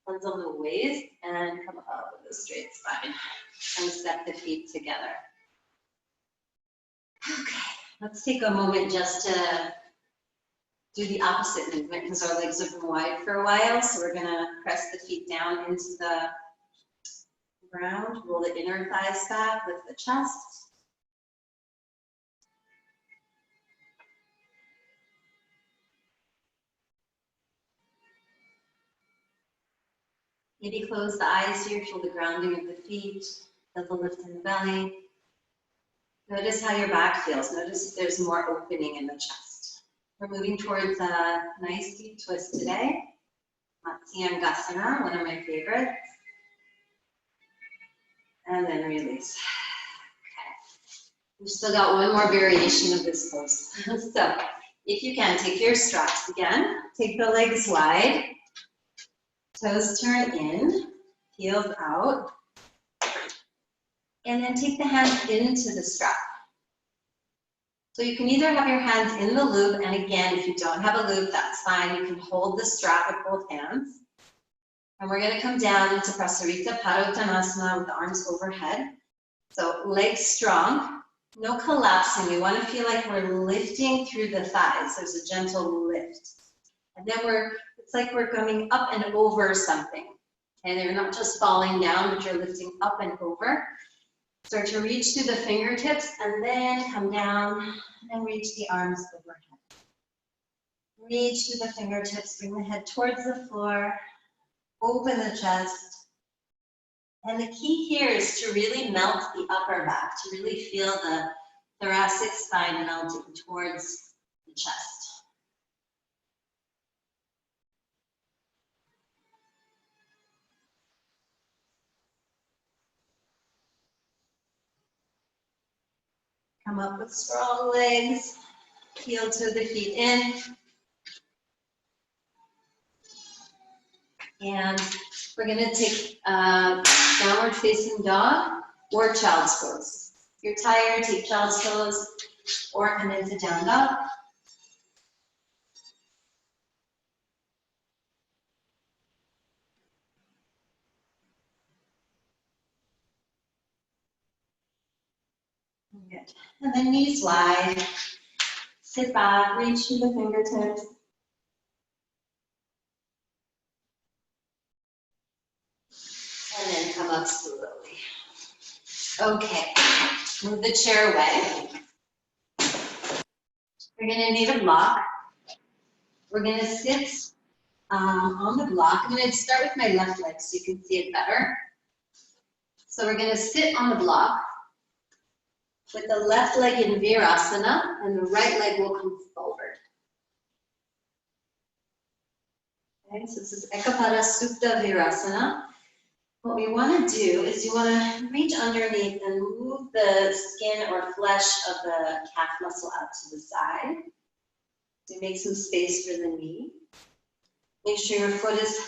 hands on the waist, and come up with a straight spine. And step the feet together. Okay, let's take a moment just to do the opposite movement because our legs have been wide for a while. So we're gonna press the feet down into the ground, roll the inner thighs back, lift the chest. Maybe close the eyes here, feel the grounding of the feet, feel the lift in the belly. Notice how your back feels. Notice if there's more opening in the chest. We're moving towards a nice deep twist today. Parsvakonasana, one of my favorites. And then release. Okay. We've still got one more variation of this pose. So if you can, take your straps again. Take the legs wide. Toes turn in, heels out, and then take the hands into the strap. So you can either have your hands in the loop, and again, if you don't have a loop, that's fine. You can hold the strap with both hands. And we're going to come down into Parsvakonasana with the arms overhead. So legs strong, no collapsing. We want to feel like we're lifting through the thighs. There's a gentle lift. And then it's like we're coming up and over something. And you're not just falling down, but you're lifting up and over. Start to reach through the fingertips and then come down and reach the arms overhead. Reach through the fingertips, bring the head towards the floor, open the chest. And the key here is to really melt the upper back, to really feel the thoracic spine melting towards the chest. Come up with strong legs, heel to the feet in. And we're gonna take downward facing dog or child's pose. If you're tired, take child's pose or come into down dog. Good. And then knees wide. Sit back, reach through the fingertips. And then come up slowly. Okay, move the chair away. We're gonna need a block. We're gonna sit on the block. I'm gonna start with my left leg so you can see it better. So we're gonna sit on the block with the left leg in virasana and the right leg will come forward. Okay, so this is Ekapada Supta Virasana. What we want to do is you want to reach underneath and move the skin or flesh of the calf muscle out to the side. So make some space for the knee. Make sure your foot is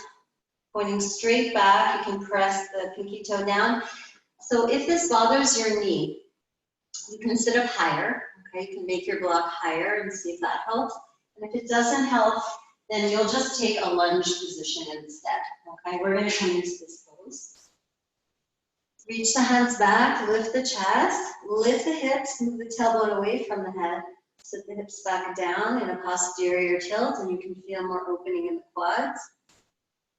pointing straight back. You can press the pinky toe down. So if this bothers your knee, you can sit up higher. Okay, you can make your block higher and see if that helps. And if it doesn't help, then you'll just take a lunge position instead. Okay, we're going to come into this pose. Reach the hands back, lift the chest, lift the hips, move the tailbone away from the head, Sit the hips back down in a posterior tilt, and you can feel more opening in the quads.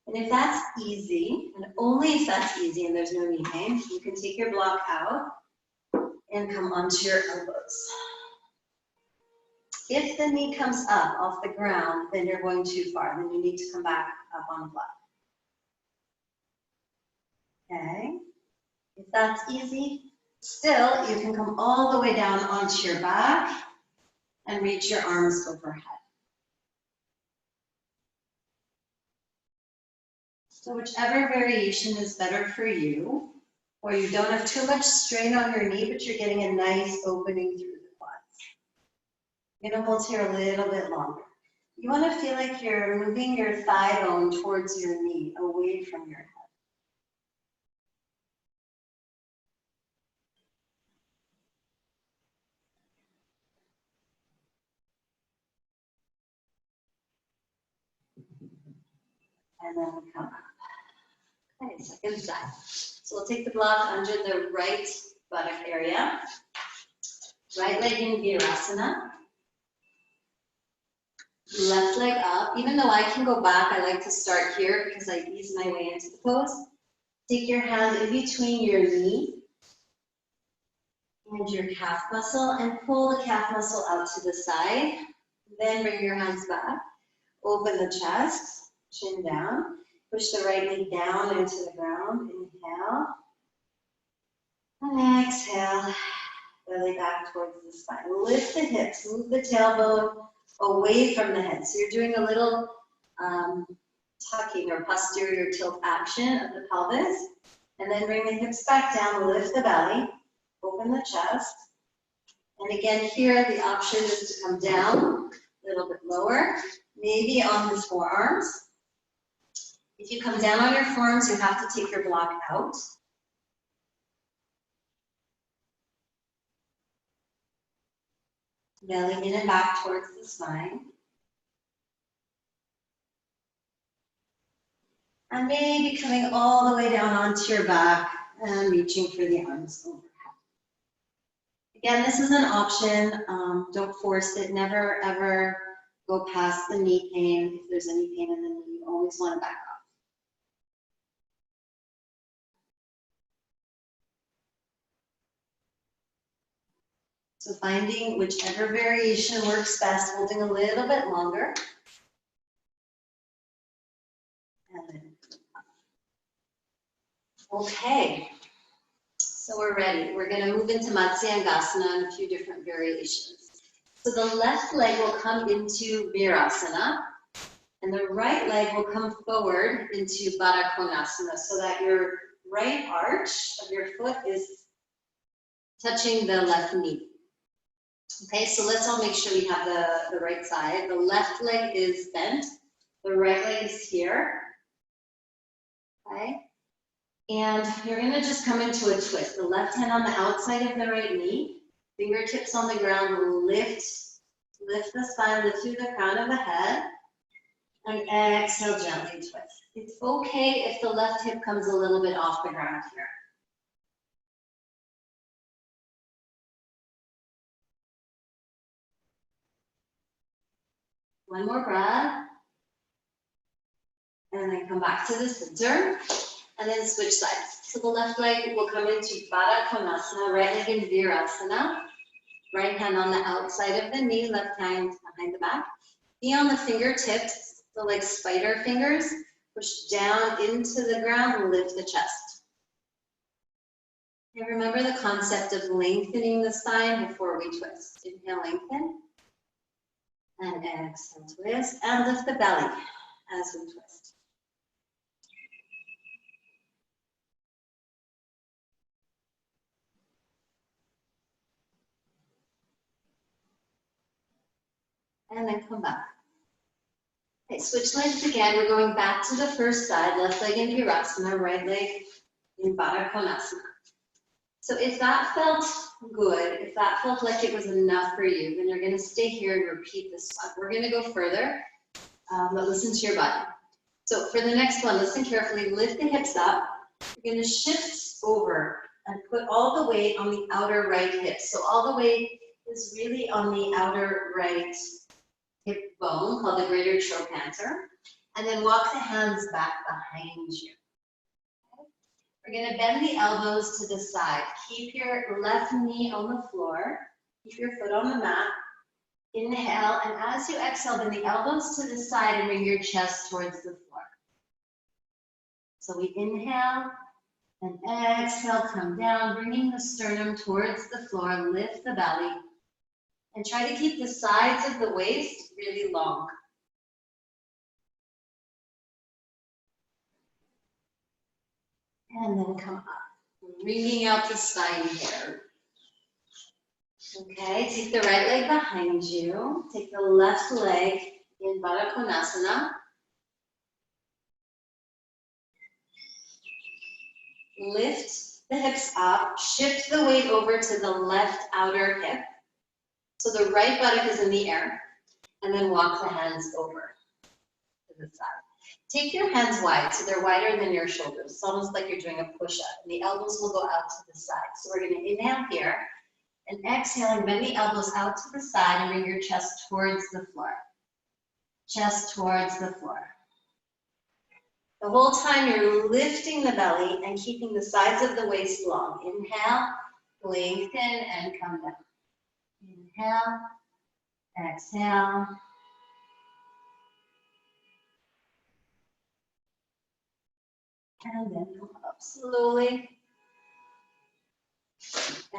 And if that's easy, and only if that's easy and there's no knee pain, you can take your block out and come onto your elbows. If the knee comes up off the ground, then you're going too far. Then you need to come back up on the block. Okay. If that's easy, still, you can come all the way down onto your back and reach your arms overhead. So whichever variation is better for you, or you don't have too much strain on your knee, but you're getting a nice opening through the quads. You're gonna hold here a little bit longer. You wanna feel like you're moving your thigh bone towards your knee, away from your head. And then we come up. Okay, second side. So we'll take the block under the right buttock area. Right leg in Virasana. Left leg up. Even though I can go back, I like to start here because I ease my way into the pose. Take your hand in between your knee and your calf muscle and pull the calf muscle out to the side. Then bring your hands back. Open the chest, chin down. Push the right knee down into the ground. Inhale. And exhale. Belly back towards the spine. Lift the hips. Move the tailbone away from the head. So you're doing a little tucking or posterior tilt action of the pelvis. And then bring the hips back down. Lift the belly. Open the chest. And again, here the option is to come down a little bit lower. Maybe on the forearms. If you come down on your forearms, you have to take your block out. Belly in and back towards the spine. And maybe coming all the way down onto your back and reaching for the arms overhead. Again, this is an option. Don't force it. Never, ever go past the knee pain. If there's any pain in the knee, you always want to back off. So finding whichever variation works best, holding a little bit longer. And then okay, so we're ready. We're gonna move into Matsyengasana and a few different variations. So the left leg will come into Virasana, and the right leg will come forward into Parsvakonasana, so that your right arch of your foot is touching the left knee. Okay, so let's all make sure we have the right side. The left leg is bent, the right leg is here. Okay, and you're gonna just come into a twist. The left hand on the outside of the right knee, fingertips on the ground, lift the spine, lift through the crown of the head, and exhale, gently twist. It's okay if the left hip comes a little bit off the ground here. One more breath. And then come back to the center. And then switch sides. So the left leg will come into Parsvakonasana, right leg in Virasana. Right hand on the outside of the knee, left hand behind the back. Be on the fingertips, so like spider fingers. Push down into the ground and lift the chest. And remember the concept of lengthening the spine before we twist. Inhale, lengthen. And exhale, twist. And lift the belly as we twist. And then come back. Okay, switch legs again. We're going back to the first side. Left leg in Virasana, right leg in Parsvakonasana. So if that felt good, if that felt like it was enough for you, then you're going to stay here and repeat this one. We're going to go further, but listen to your body. So for the next one, listen carefully. Lift the hips up. You're going to shift over and put all the weight on the outer right hip. So all the weight is really on the outer right hip bone called the greater trochanter. And then walk the hands back behind you. Okay. We're going to bend the elbows to the side. Keep your left knee on the floor. Keep your foot on the mat. Inhale, and as you exhale, bend the elbows to the side and bring your chest towards the floor. So we inhale and exhale, come down, bringing the sternum towards the floor, lift the belly, and try to keep the sides of the waist really long. And then come up, wringing out the spine here. Okay, take the right leg behind you. Take the left leg in Parsvakonasana. Lift the hips up, shift the weight over to the left outer hip. So the right buttock is in the air, and then walk the hands over to the side. Take your hands wide, so they're wider than your shoulders. It's almost like you're doing a push-up, and the elbows will go out to the side. So we're going to inhale here, and exhaling, bend the elbows out to the side and bring your chest towards the floor. Chest towards the floor. The whole time you're lifting the belly and keeping the sides of the waist long. Inhale, lengthen, and come down. Inhale, exhale. And then come up slowly.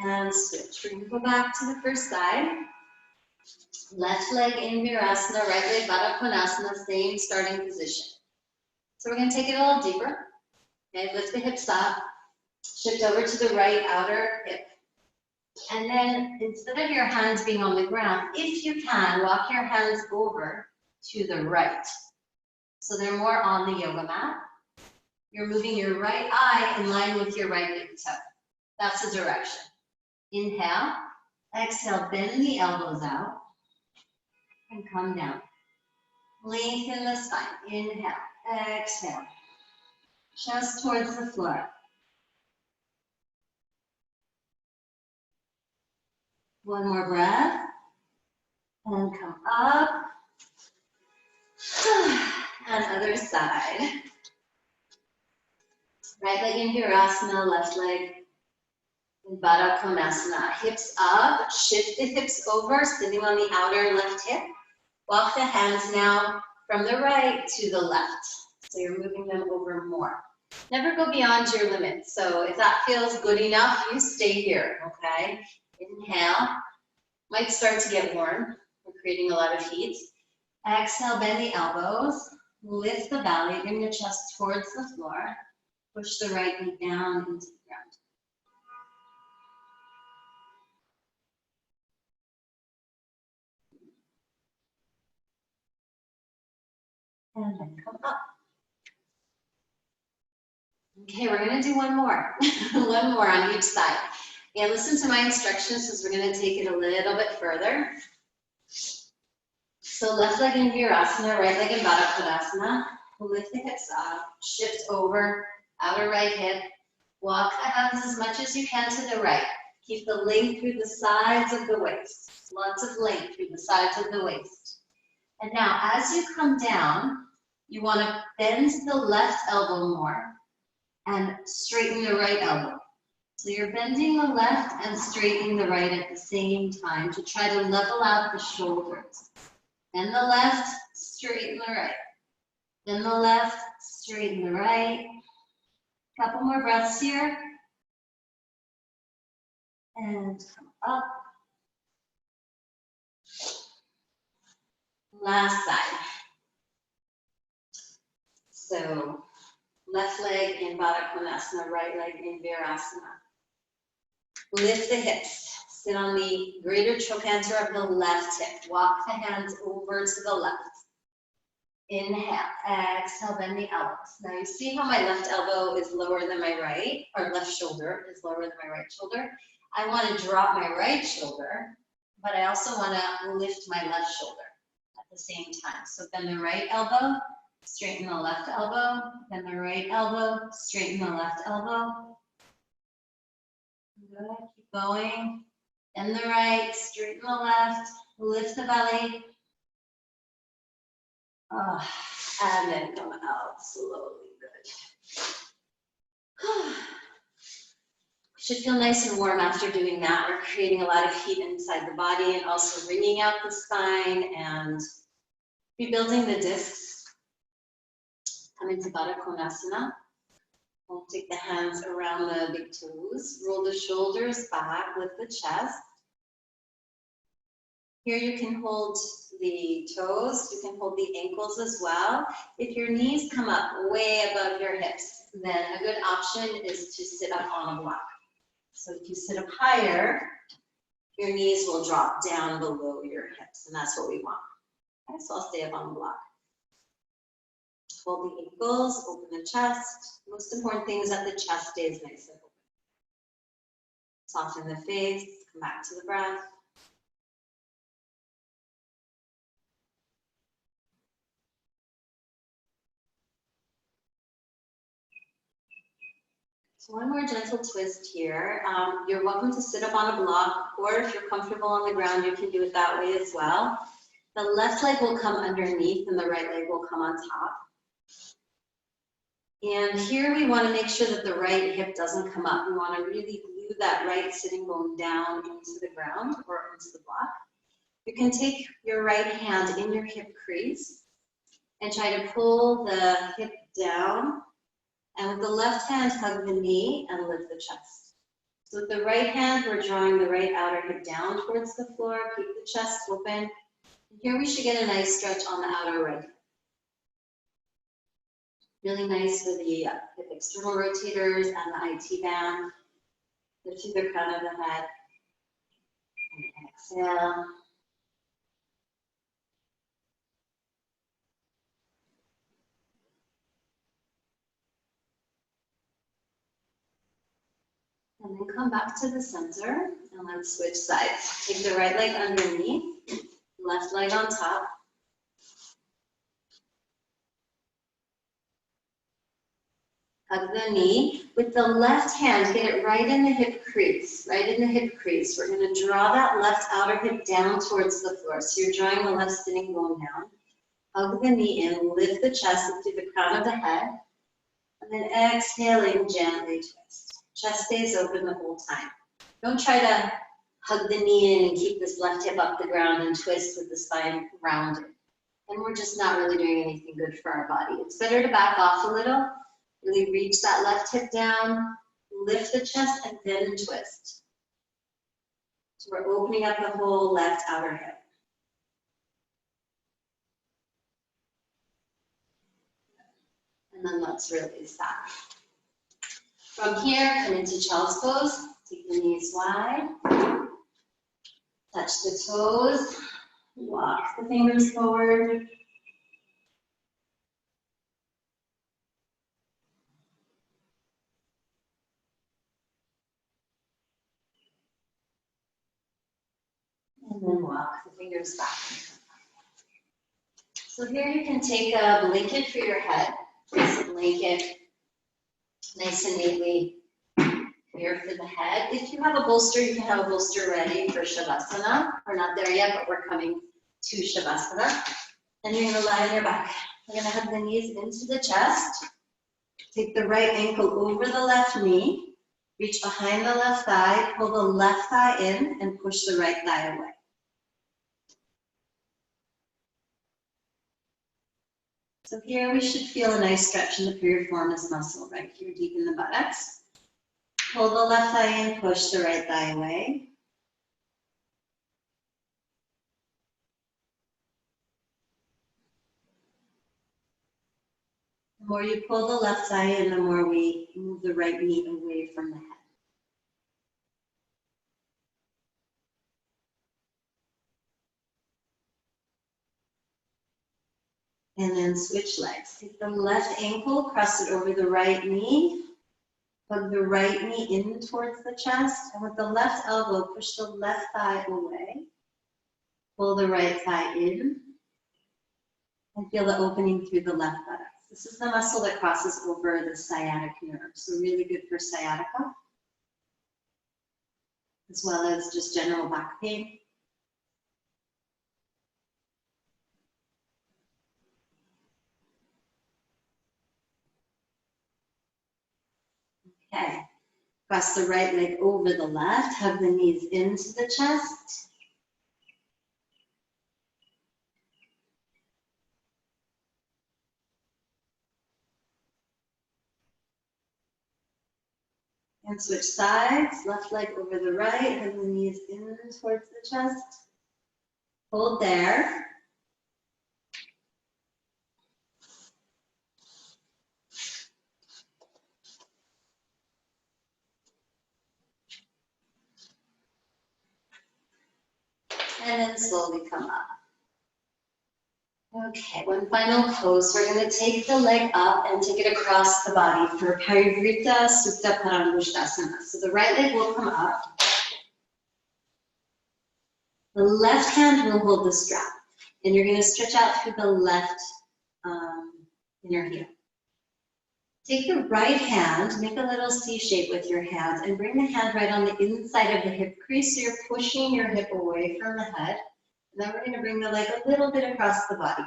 And switch. We're going to go back to the first side. Left leg in Virasana, right leg Parsvakonasana, same starting position. So we're going to take it a little deeper. Okay, lift the hips up, shift over to the right outer hip. And then instead of your hands being on the ground, if you can, walk your hands over to the right. So they're more on the yoga mat. You're moving your right eye in line with your right big toe. That's the direction. Inhale, exhale, bend the elbows out, and come down. Lengthen the spine. Inhale, exhale. Chest towards the floor. One more breath. And come up. And other side. Right leg in Virasana, left leg in Parsvakonasana. Hips up, shift the hips over, sitting on the outer left hip. Walk the hands now from the right to the left. So you're moving them over more. Never go beyond your limit. So if that feels good enough, you stay here, okay? Inhale. Might start to get warm. We're creating a lot of heat. Exhale, bend the elbows. Lift the belly, bring the chest towards the floor. Push the right knee down into the ground. And then come up. Okay, we're going to do one more. One more on each side. And listen to my instructions because we're going to take it a little bit further. So left leg in Virasana, right leg in Parsvakonasana. Lift the hips up, shift over, outer right hip. Walk the hands as much as you can to the right. Keep the length through the sides of the waist. Lots of length through the sides of the waist. And now as you come down, you want to bend the left elbow more and straighten the right elbow. So you're bending the left and straightening the right at the same time to try to level out the shoulders. Bend the left, straighten the right. Bend the left, straighten the right. Couple more breaths here. And come up. Last side. So left leg in Parsvakonasana, right leg in Virasana. Lift the hips. Sit on the greater trochanter of the left hip. Walk the hands over to the left. Inhale, exhale, bend the elbows. Now you see how my left elbow is lower than my right, or left shoulder is lower than my right shoulder. I want to drop my right shoulder, but I also want to lift my left shoulder at the same time. So bend the right elbow, straighten the left elbow, bend the right elbow, straighten the left elbow. Good, keep going. Bend the right, straighten the left, lift the belly. And then come out slowly, good. Should feel nice and warm after doing that. We're creating a lot of heat inside the body and also wringing out the spine and rebuilding the discs. Come into Parsvakonasana. We'll take the hands around the big toes, roll the shoulders back, lift the chest. Here you can hold the toes, you can hold the ankles as well. If your knees come up way above your hips, then a good option is to sit up on a block. So if you sit up higher, your knees will drop down below your hips, and that's what we want. Okay, so I'll stay up on the block. Hold the ankles, open the chest. Most important thing is that the chest stays nice and open. Soften the face, come back to the breath. So one more gentle twist here. You're welcome to sit up on a block, or if you're comfortable on the ground, you can do it that way as well. The left leg will come underneath and the right leg will come on top. And here we want to make sure that the right hip doesn't come up. We want to really glue that right sitting bone down into the ground or into the block. You can take your right hand in your hip crease and try to pull the hip down. And with the left hand, hug the knee and lift the chest. So with the right hand, we're drawing the right outer hip down towards the floor. Keep the chest open. And here we should get a nice stretch on the outer right hip. Really nice for the hip external rotators and the IT band. Lift through the crown of the head. And exhale. And then come back to the center and let's switch sides. Take the right leg underneath, left leg on top. Hug the knee. With the left hand, get it right in the hip crease, right in the hip crease. We're going to draw that left outer hip down towards the floor. So you're drawing the left sitting bone down. Hug the knee in, lift the chest up to the crown of the head. And then exhaling, gently twist. Chest stays open the whole time. Don't try to hug the knee in and keep this left hip up the ground and twist with the spine rounded. And we're just not really doing anything good for our body. It's better to back off a little, really reach that left hip down, lift the chest, and then twist. So we're opening up the whole left outer hip. And then let's release that. From here, come into child's pose. Take the knees wide. Touch the toes. Walk the fingers forward. And then walk the fingers back. So here you can take a blanket for your head. Place a blanket nice and neatly here for the head. If you have a bolster, you can have a bolster ready for Shavasana. We're not there yet, but we're coming to Shavasana. And you're going to lie on your back. You're going to hug the knees into the chest. Take the right ankle over the left knee. Reach behind the left thigh. Pull the left thigh in and push the right thigh away. So here we should feel a nice stretch in the piriformis muscle right here deep in the buttocks. Pull the left thigh in, push the right thigh away. The more you pull the left thigh in, the more we move the right knee away from the head. And then switch legs. Take the left ankle, cross it over the right knee. Hug the right knee in towards the chest. And with the left elbow, push the left thigh away. Pull the right thigh in. And feel the opening through the left buttocks. This is the muscle that crosses over the sciatic nerve. So really good for sciatica. as well as just general back pain. Okay, cross the right leg over the left, hug the knees into the chest. And switch sides, left leg over the right, hug the knees in towards the chest. Hold there. And then slowly come up. Okay, one final pose. We're going to take the leg up and take it across the body for Parivrita Sukta Parambushtasana. So the right leg will come up. The left hand will hold the strap. And you're going to stretch out through the left inner heel. Take the right hand, make a little C shape with your hands, and bring the hand right on the inside of the hip crease, so you're pushing your hip away from the head. And then we're going to bring the leg a little bit across the body.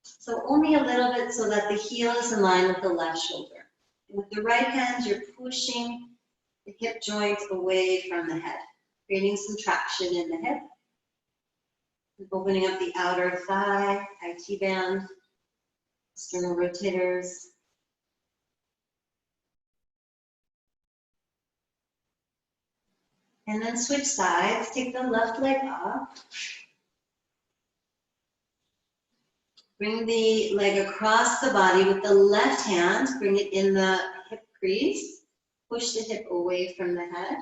So only a little bit so that the heel is in line with the left shoulder. And with the right hand, you're pushing the hip joint away from the head, creating some traction in the hip. Opening up the outer thigh, IT band, sternal rotators. And then switch sides, take the left leg up. Bring the leg across the body with the left hand, bring it in the hip crease. Push the hip away from the head.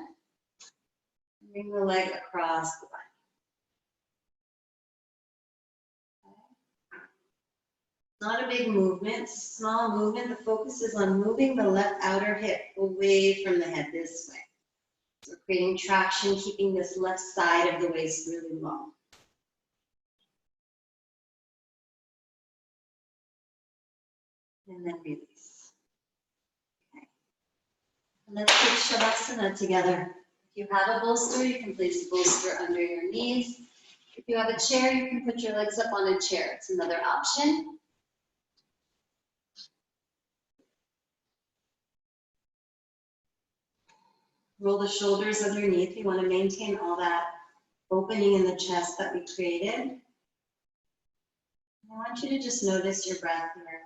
Bring the leg across the body. Not a big movement, small movement. The focus is on moving the left outer hip away from the head this way. So we're creating traction, keeping this left side of the waist really long. And then release. Okay. And let's take Shavasana together. If you have a bolster, you can place the bolster under your knees. If you have a chair, you can put your legs up on a chair. It's another option. Roll the shoulders underneath. You want to maintain all that opening in the chest that we created. I want you to just notice your breath here.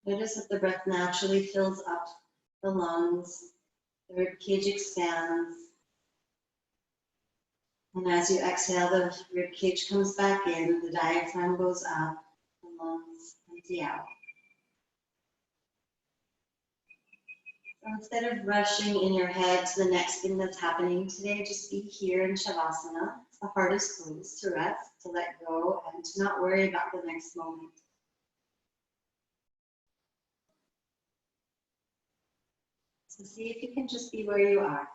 Notice that the breath naturally fills up the lungs, the rib cage expands. And as you exhale, the rib cage comes back in, the diaphragm goes up, the lungs empty out. So instead of rushing in your head to the next thing that's happening today, just be here in Shavasana. It's the hardest pose to rest, to let go, and to not worry about the next moment. So see if you can just be where you are.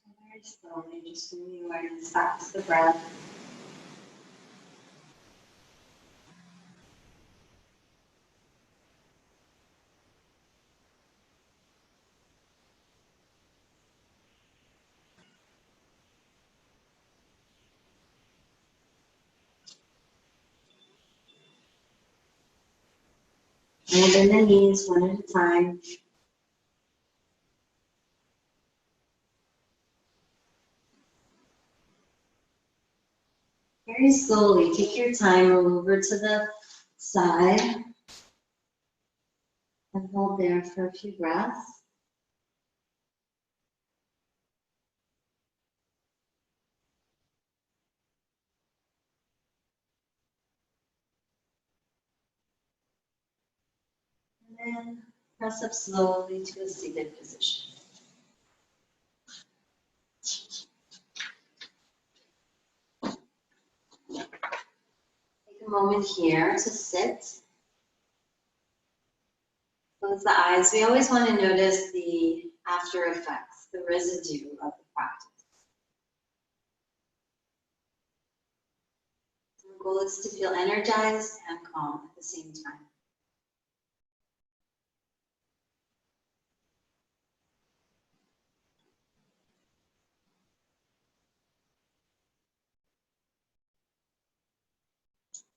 Very slowly, just bring the awareness back to the breath. And bend the knees one at a time. Very slowly, take your time, roll over to the side, and hold there for a few breaths. And then press up slowly to a seated position. Take a moment here to sit. Close the eyes. We always want to notice the after effects, the residue of the practice. So the goal is to feel energized and calm at the same time.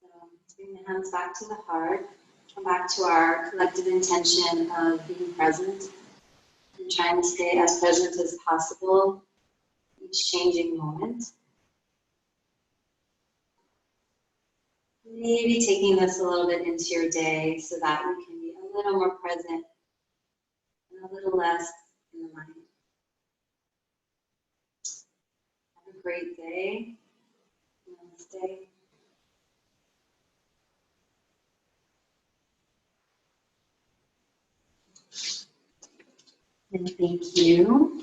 So let's bring the hands back to the heart. Come back to our collective intention of being present and trying to stay as present as possible each changing moment. Maybe taking this a little bit into your day so that we can be a little more present and a little less in the mind. Have a great day. Namaste. And thank you.